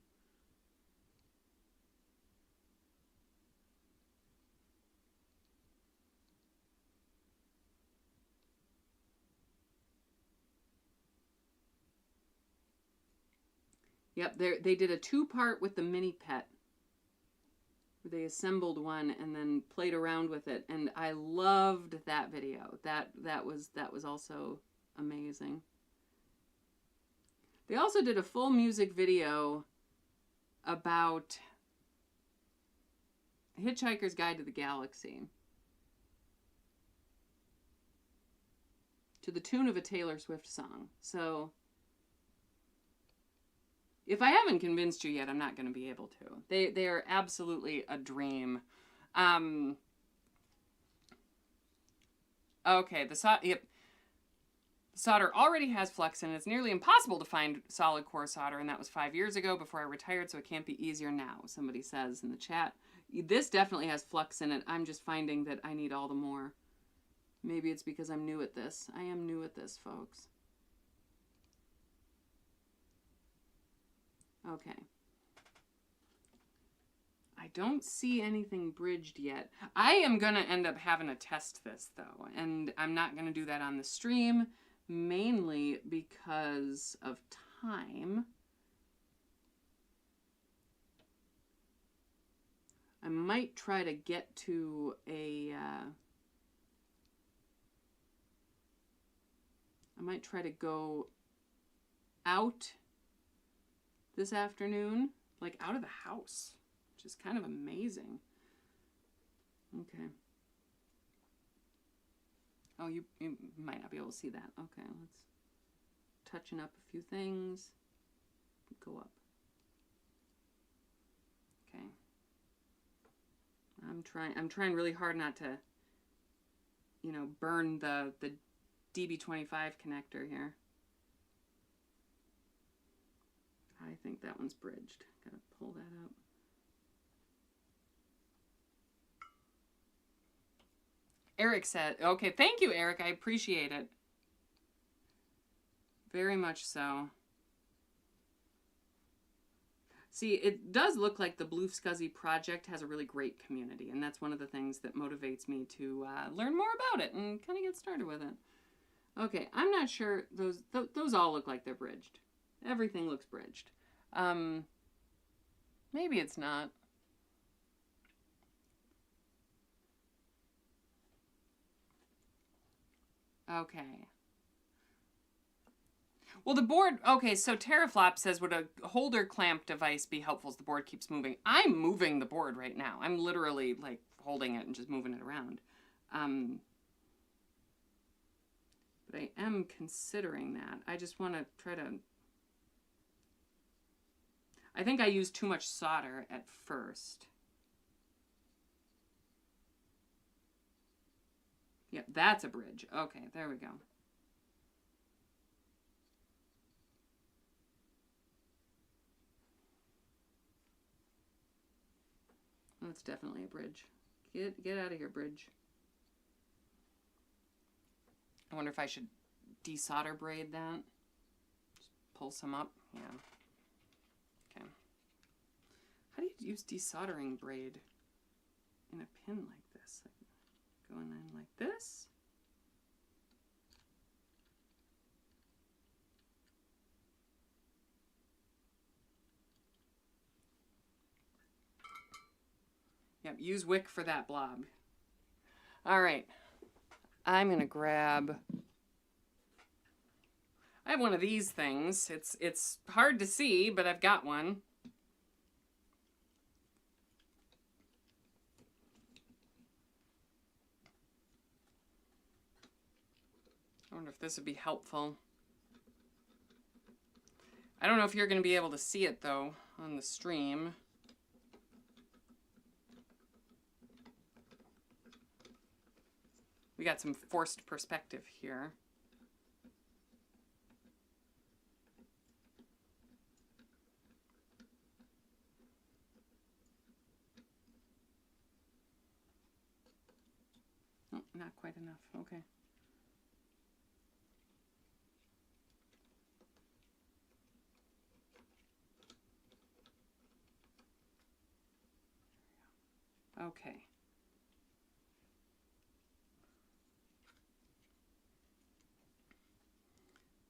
Yep, they did a 2-part with the mini pet. Where they assembled one and then played around with it, and I loved that video. That was also amazing. They also did a full music video about Hitchhiker's Guide to the Galaxy, to the tune of a Taylor Swift song. So if I haven't convinced you yet, I'm not going to be able to. They are absolutely a dream. Okay, yep. Solder already has flux in it. It's nearly impossible to find solid core solder, and that was 5 years ago before I retired, so it can't be easier now, somebody says in the chat. This definitely has flux in it. I'm just finding that I need all the more. Maybe it's because I'm new at this. I am new at this, folks. Okay. I don't see anything bridged yet. I am going to end up having to test this, though, and I'm not going to do that on the stream, mainly because of time. I might try to get to a... I might try to go out this afternoon, like out of the house, which is kind of amazing. Okay. Oh, you might not be able to see that. Okay, let's touching up a few things. Go up. Okay. I'm trying really hard not to, you know, burn the DB25 connector here. I think that one's bridged. Gotta pull that up. Eric said, okay, thank you, Eric. I appreciate it. Very much so. See, it does look like the BlueSCSI project has a really great community, and that's one of the things that motivates me to learn more about it and kind of get started with it. Okay, I'm not sure. Those all look like they're bridged. Everything looks bridged. Maybe it's not. Okay. Well, the board, okay, so Teraflop says, would a holder clamp device be helpful as the board keeps moving? I'm moving the board right now. I'm literally, like, holding it and just moving it around. But I am considering that. I just want to try to... I think I used too much solder at first. Yep, that's a bridge. Okay, there we go. That's definitely a bridge. Get out of here, bridge. I wonder if I should desolder braid that. Just pull some up. Yeah. Okay. How do you use desoldering braid in a pin like this? Going in like this. Yep, use wick for that blob. All right. I'm going to grab... I have one of these things. It's hard to see, but I've got one. I wonder if this would be helpful. I don't know if you're going to be able to see it, though, on the stream. We got some forced perspective here. Oh, not quite enough. Okay. Okay.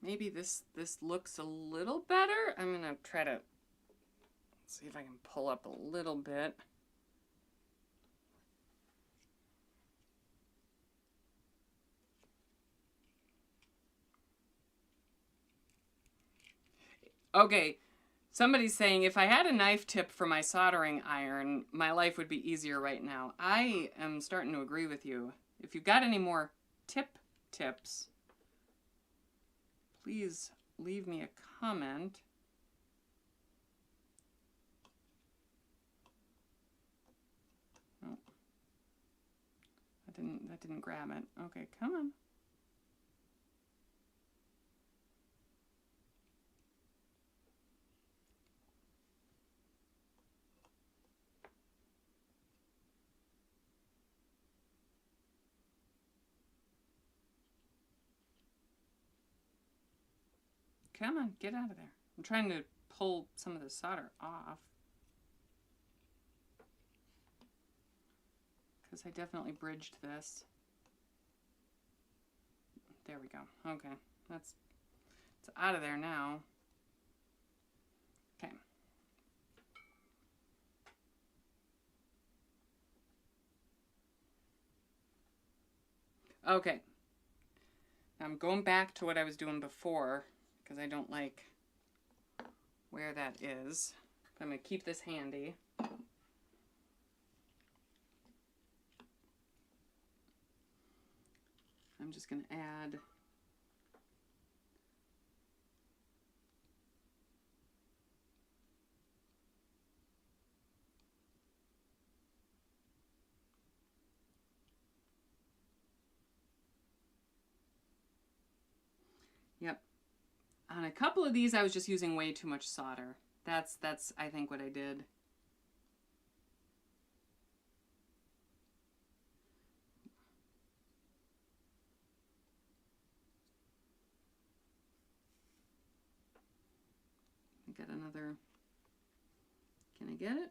Maybe this looks a little better. I'm gonna try to see if I can pull up a little bit. Okay, somebody's saying if I had a knife tip for my soldering iron, my life would be easier right now. I am starting to agree with you. If you've got any more tips, please leave me a comment. Oh, that didn't grab it. Okay, come on. come on, get out of there. I'm trying to pull some of the solder off. Because I definitely bridged this. There we go. Okay, it's out of there now. Okay. Okay. Now I'm going back to what I was doing before because I don't like where that is. I'm going to keep this handy. I'm just going to add Yep. On a couple of these, I was just using way too much solder. That's I think what I did. Get another. Can I get it?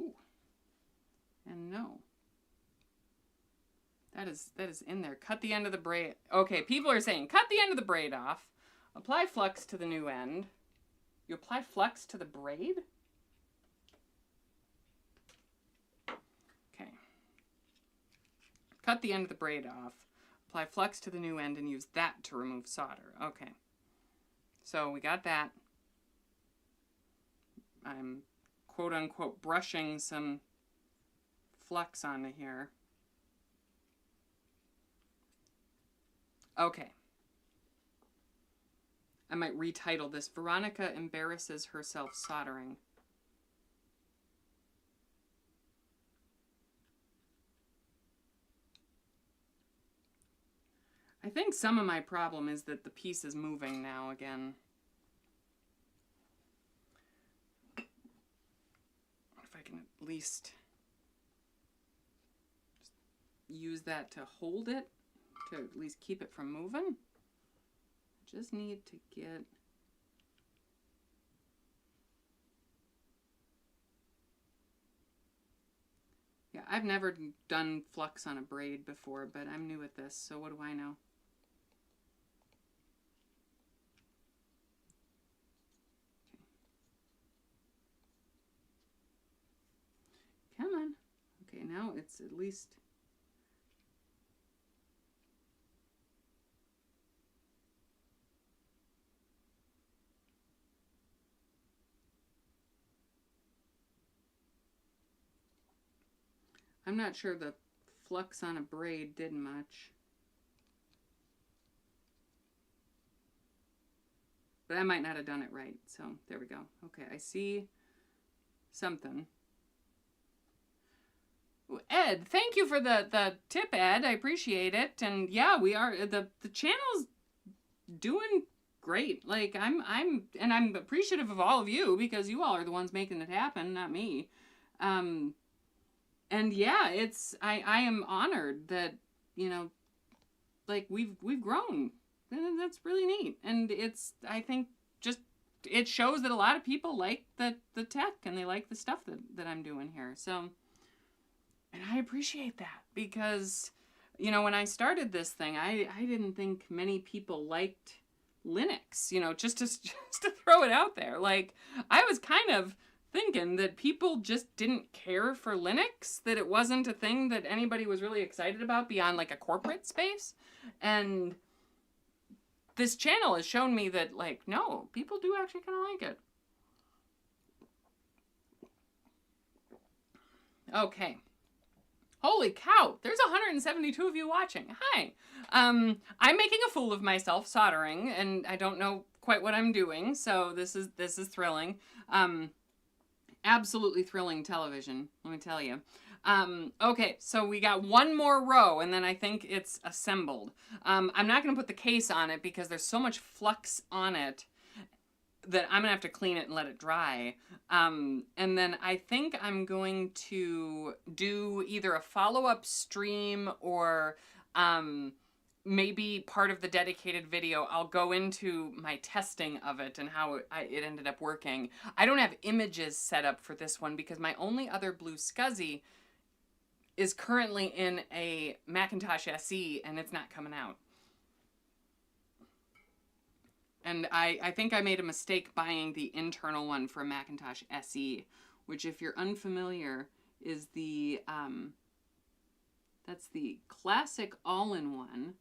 Ooh. And no. That is in there. Cut the end of the braid. Okay, people are saying cut the end of the braid off. Apply flux to the new end. You apply flux to the braid? Okay. Cut the end of the braid off. Apply flux to the new end and use that to remove solder. Okay. So we got that. I'm quote unquote brushing some flux onto here. Okay. I might retitle this, Veronica Embarrasses Herself Soldering. I think some of my problem is that the piece is moving now again. If I can at least just use that to hold it, to at least keep it from moving. Just need to get yeah, I've never done flux on a braid before, but I'm new at this, so what do I know? Okay. Come on. Okay, now it's at least I'm not sure the flux on a braid did much. But I might not have done it right, so there we go. Okay, I see something. Ooh, Ed, thank you for the tip, Ed. I appreciate it. And yeah, we are the channel's doing great. Like I'm appreciative of all of you because you all are the ones making it happen, not me. And yeah, I am honored that, you know, like we've grown. And that's really neat. And I think just it shows that a lot of people like the tech and they like the stuff that I'm doing here. So, and I appreciate that because, you know, when I started this thing, I didn't think many people liked Linux, you know, just to throw it out there. Like I was kind of thinking that people just didn't care for Linux, that it wasn't a thing that anybody was really excited about beyond like a corporate space. And this channel has shown me that, like, no, people do actually kind of like it. Okay. Holy cow, there's 172 of you watching. Hi. I'm making a fool of myself soldering, and I don't know quite what I'm doing, so this is thrilling. Absolutely thrilling television, let me tell you. Okay, so we got one more row, and then I think it's assembled. I'm not going to put the case on it because there's so much flux on it that I'm going to have to clean it and let it dry. And then I think I'm going to do either a follow-up stream or maybe part of the dedicated video, I'll go into my testing of it and how it ended up working. I don't have images set up for this one because my only other BlueSCSI is currently in a Macintosh SE and it's not coming out. And I think I made a mistake buying the internal one for a Macintosh SE, which, if you're unfamiliar, is the, that's the classic all-in-one.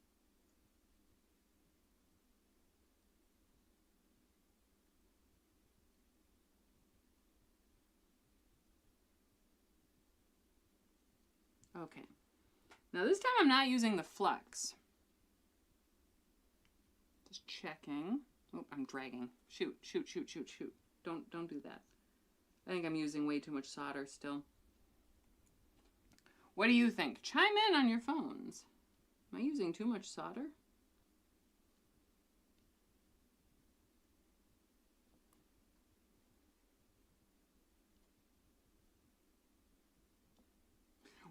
Okay. Now this time I'm not using the flux. Just checking. Oh, I'm dragging. Shoot, shoot, shoot, shoot, shoot. Don't do that. I think I'm using way too much solder still. What do you think? Chime in on your phones. Am I using too much solder?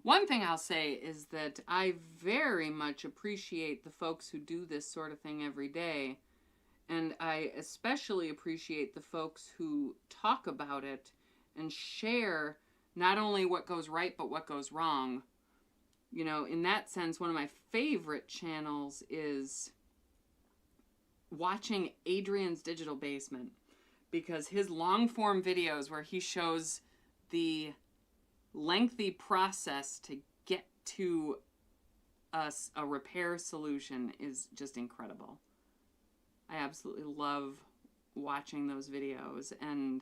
One thing I'll say is that I very much appreciate the folks who do this sort of thing every day. And I especially appreciate the folks who talk about it and share not only what goes right, but what goes wrong. You know, in that sense, one of my favorite channels is watching Adrian's Digital Basement, because his long form videos where he shows the lengthy process to get to a repair solution is just incredible. I absolutely love watching those videos, and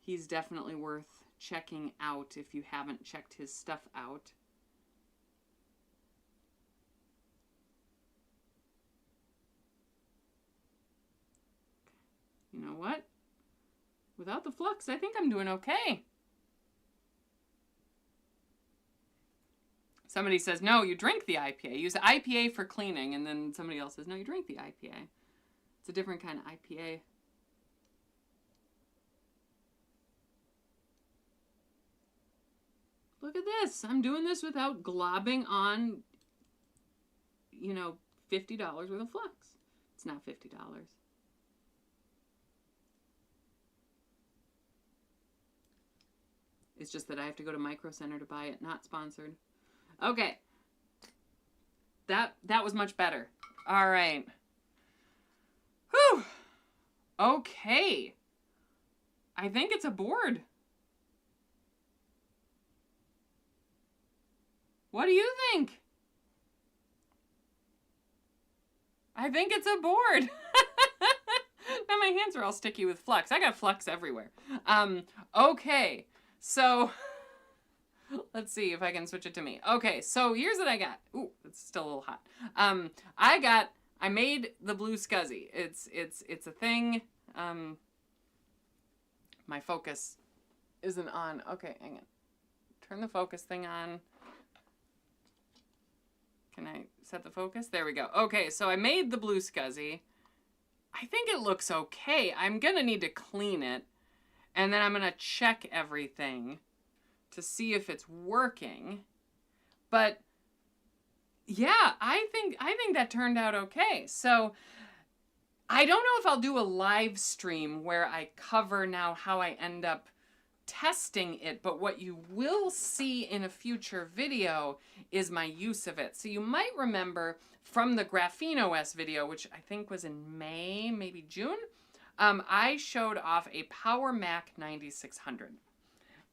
he's definitely worth checking out if you haven't checked his stuff out. You know what? Without the flux, I think I'm doing okay. Somebody says, no, you drink the IPA. Use the IPA for cleaning. And then somebody else says, no, you drink the IPA. It's a different kind of IPA. Look at this. I'm doing this without globbing on, you know, $50 worth of flux. It's not $50. It's just that I have to go to Micro Center to buy it. Not sponsored. Okay. That was much better. All right. Whew. Okay. I think it's a board. What do you think? I think it's a board. Now my hands are all sticky with flux. I got flux everywhere. Okay. So let's see if I can switch it to me. Okay, so here's what I got. Ooh, it's still a little hot. I made the BlueSCSI. It's a thing. My focus isn't on. Okay, hang on. Turn the focus thing on. Can I set the focus? There we go. Okay, so I made the BlueSCSI. I think it looks okay. I'm gonna need to clean it, and then I'm gonna check everything to see if it's working. But yeah, I think that turned out okay. So I don't know if I'll do a live stream where I cover now how I end up testing it, but what you will see in a future video is my use of it. So you might remember from the Graphene OS video, which I think was in May, maybe June, I showed off a Power Mac 9600.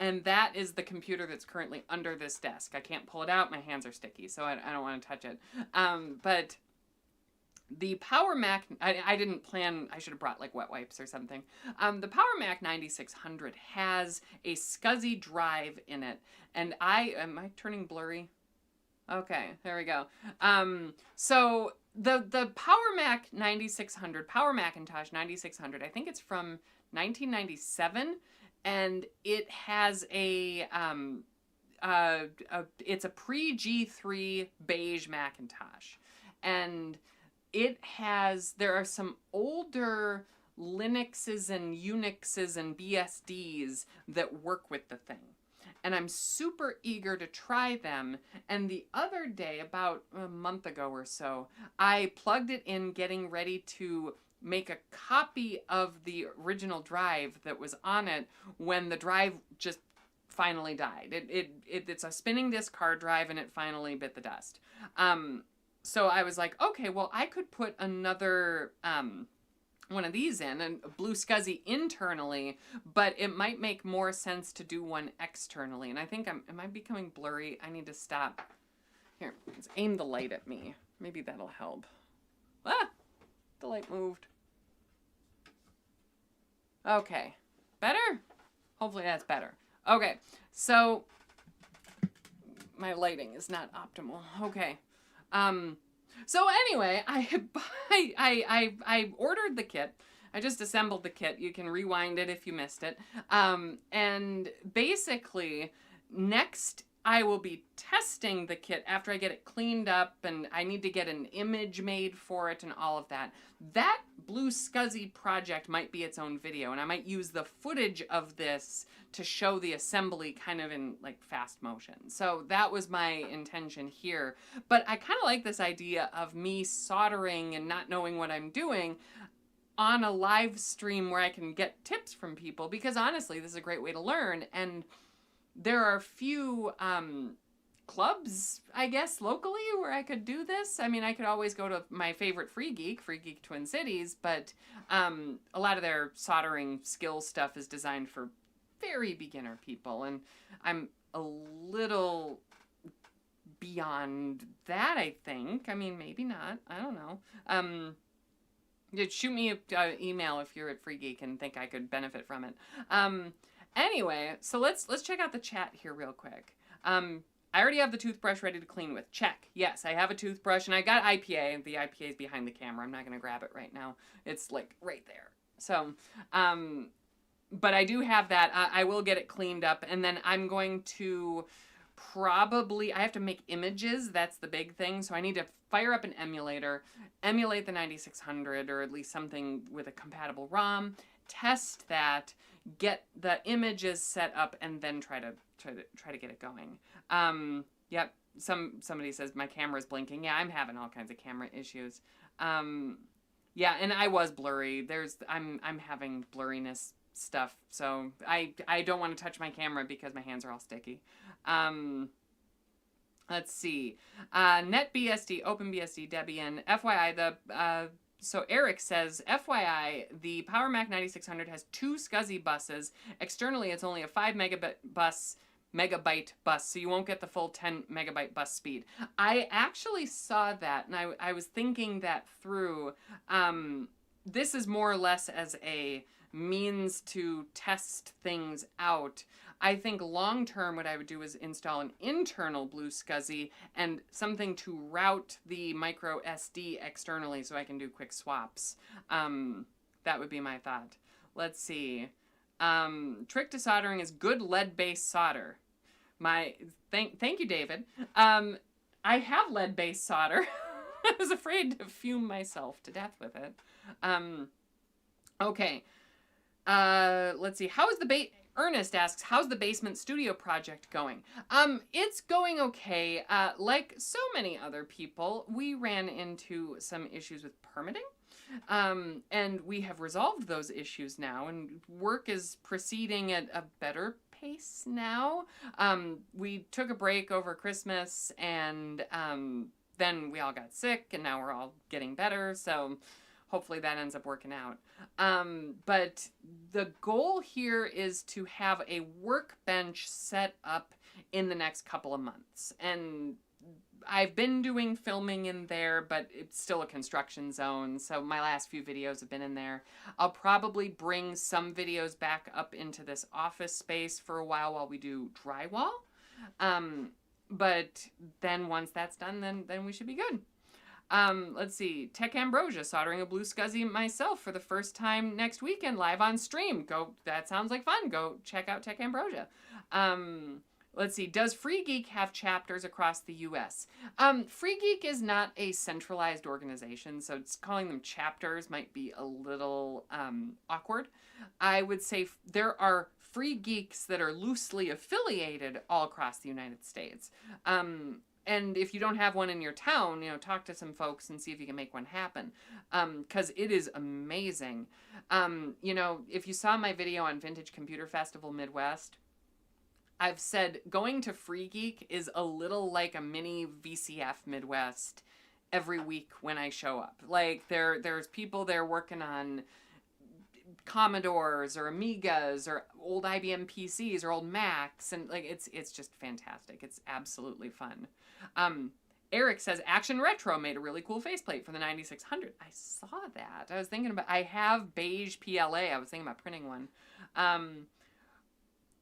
And that is the computer that's currently under this desk. I can't pull it out. My hands are sticky, so I don't want to touch it. But the Power Mac, I didn't plan, I should have brought like wet wipes or something. The Power Mac 9600 has a SCSI drive in it. And am I turning blurry? Okay, there we go. So the Power Mac 9600, Power Macintosh 9600, I think it's from 1997, and it has it's a pre-G3 beige Macintosh, and there are some older Linuxes and Unixes and BSDs that work with the thing. And I'm super eager to try them. And the other day, about a month ago or so, I plugged it in getting ready to make a copy of the original drive that was on it when the drive just finally died. It's a spinning disk hard drive, and it finally bit the dust. So I was like, okay, well, I could put another one of these in, and BlueSCSI internally, but it might make more sense to do one externally. And I think am I becoming blurry? I need to stop. Here, let's aim the light at me. Maybe that'll help. Ah, the light moved. Okay, better? Hopefully that's better. Okay, so my lighting is not optimal. Okay. So anyway, I ordered the kit. I just assembled the kit. You can rewind it if you missed it. And basically, next I will be testing the kit after I get it cleaned up, and I need to get an image made for it and all of that. That BlueSCSI project might be its own video, and I might use the footage of this to show the assembly kind of in like fast motion. So that was my intention here. But I kind of like this idea of me soldering and not knowing what I'm doing on a live stream where I can get tips from people, because honestly, this is a great way to learn. And there are a few clubs, I guess, locally where I could do this. I mean, I could always go to my favorite Free Geek Twin Cities, but a lot of their soldering skill stuff is designed for very beginner people, and I'm a little beyond that, I think. I mean, maybe not. I don't know. Shoot me an email if you're at Free Geek and think I could benefit from it. Anyway, so let's check out the chat here real quick. I already have the toothbrush ready to clean with. Check. Yes, I have a toothbrush, and I got IPA. The IPA is behind the camera. I'm not going to grab it right now. It's like right there. So, but I do have that. I will get it cleaned up, and then I'm going to I have to make images. That's the big thing. So I need to fire up an emulator, emulate the 9600, or at least something with a compatible ROM, test that, get the images set up, and then try to get it going. Yep. Somebody says my camera's blinking. Yeah, I'm having all kinds of camera issues. Yeah, and I was blurry. I'm having blurriness stuff, so I don't want to touch my camera because my hands are all sticky. Let's see. NetBSD, OpenBSD, Debian, FYI, so Eric says, FYI, the Power Mac 9600 has 2 SCSI buses. Externally, it's only a 5 megabyte bus, so you won't get the full 10 megabyte bus speed. I actually saw that, and I was thinking that through. This is more or less as a means to test things out. I think long term what I would do is install an internal BlueSCSI and something to route the micro SD externally so I can do quick swaps. That would be my thought. Let's see. Trick to soldering is good lead-based solder. Thank you, David. I have lead-based solder. I was afraid to fume myself to death with it. Okay. Let's see. Ernest asks, how's the basement studio project going? It's going okay. Like so many other people, we ran into some issues with permitting. And we have resolved those issues now, and work is proceeding at a better pace now. We took a break over Christmas, and then we all got sick, and now we're all getting better, so hopefully that ends up working out. But the goal here is to have a workbench set up in the next couple of months. And I've been doing filming in there, but it's still a construction zone, so my last few videos have been in there. I'll probably bring some videos back up into this office space for a while we do drywall. But then once that's done, then we should be good. Let's see. Tech Ambrosia, soldering a BlueSCSI myself for the first time next weekend, live on stream. That sounds like fun. Go check out Tech Ambrosia. Let's see. Does Free Geek have chapters across the U.S.? Free Geek is not a centralized organization, so calling them chapters might be a little awkward. I would say there are Free Geeks that are loosely affiliated all across the United States. And if you don't have one in your town, talk to some folks and see if you can make one happen. Because it is amazing. If you saw my video on Vintage Computer Festival Midwest, I've said going to Free Geek is a little like a mini VCF Midwest every week when I show up. Like there's people there working on Commodores or Amigas or old IBM PCs or old Macs, and like it's just fantastic. It's absolutely fun. Eric says Action Retro made a really cool faceplate for the 9600. I saw that. I have beige PLA. I was thinking about printing one.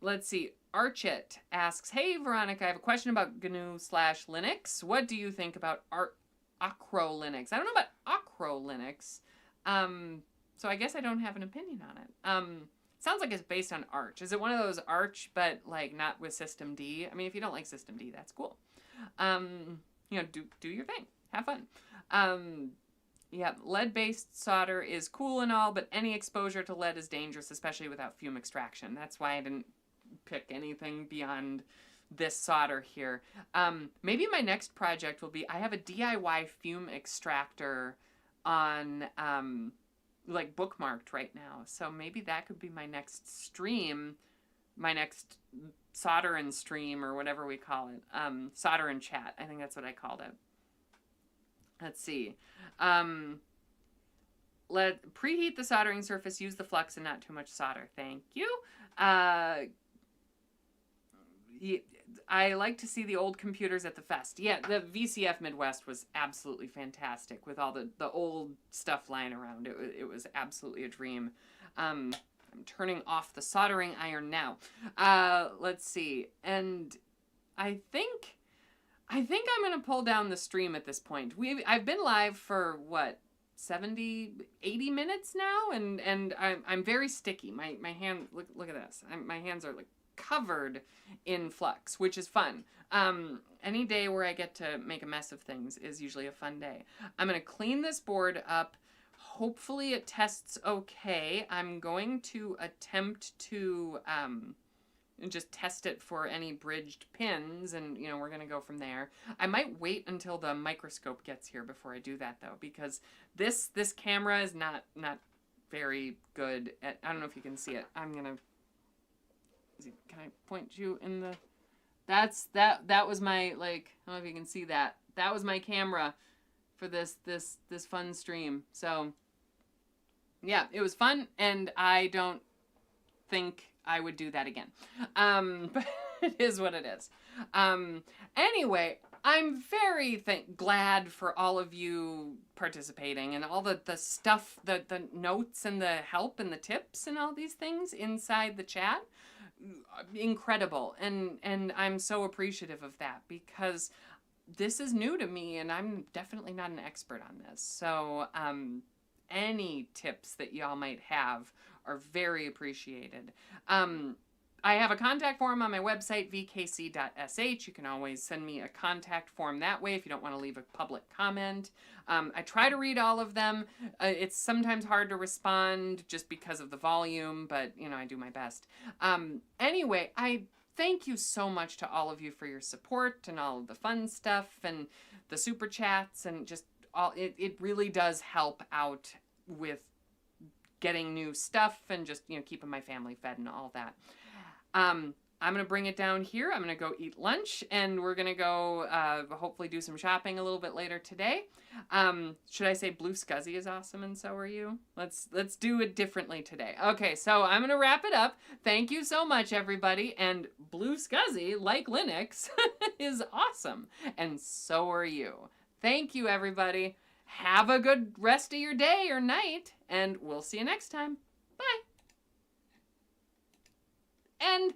Let's see. Archit asks, hey, Veronica, I have a question about GNU/Linux. What do you think about Acro Linux? I don't know about Acro Linux. So I guess I don't have an opinion on it. Sounds like it's based on Arch. Is it one of those Arch, but like not with System D? I mean, if you don't like System D, that's cool. Do your thing. Have fun. Yeah, lead-based solder is cool and all, but any exposure to lead is dangerous, especially without fume extraction. That's why I didn't pick anything beyond this solder here. Maybe my next project will be, I have a DIY fume extractor on, like bookmarked right now. So maybe that could be my next stream, my next solder and stream or whatever we call it. Solder and chat. I think that's what I called it. Let's see. Let preheat the soldering surface, use the flux and not too much solder. Thank you. I like to see the old computers at the fest. Yeah, the VCF Midwest was absolutely fantastic with all the old stuff lying around. It was absolutely a dream. I'm turning off the soldering iron now. Let's see. And I think I'm going to pull down the stream at this point. I've been live for what, 70, 80 minutes now, and I'm very sticky. My hand, look at this. My hands are like covered in flux, which is fun. Any day where I get to make a mess of things is usually a fun day. I'm going to clean this board up. Hopefully it tests okay. I'm going to attempt to just test it for any bridged pins, and we're going to go from there. I might wait until the microscope gets here before I do that though, because this camera is not very good at, I don't know if you can see it. Can I point you in the... That was my, like, I don't know if you can see that. That was my camera for this fun stream. So, yeah, it was fun, and I don't think I would do that again. But it is what it is. Anyway, I'm very glad for all of you participating and all the stuff, the notes and the help and the tips and all these things inside the chat. Incredible, and I'm so appreciative of that, because this is new to me and I'm definitely not an expert on this. So any tips that y'all might have are very appreciated. I have a contact form on my website, vkc.sh. You can always send me a contact form that way if you don't want to leave a public comment. I try to read all of them. It's sometimes hard to respond just because of the volume, but, I do my best. Anyway, I thank you so much to all of you for your support and all of the fun stuff and the super chats and just all. It really does help out with getting new stuff and just, keeping my family fed and all that. I'm going to bring it down here. I'm going to go eat lunch, and we're going to go hopefully do some shopping a little bit later today. Should I say BlueSCSI is awesome and so are you? Let's do it differently today. Okay, so I'm going to wrap it up. Thank you so much, everybody. And BlueSCSI, like Linux, is awesome. And so are you. Thank you, everybody. Have a good rest of your day or night, and we'll see you next time. Bye. And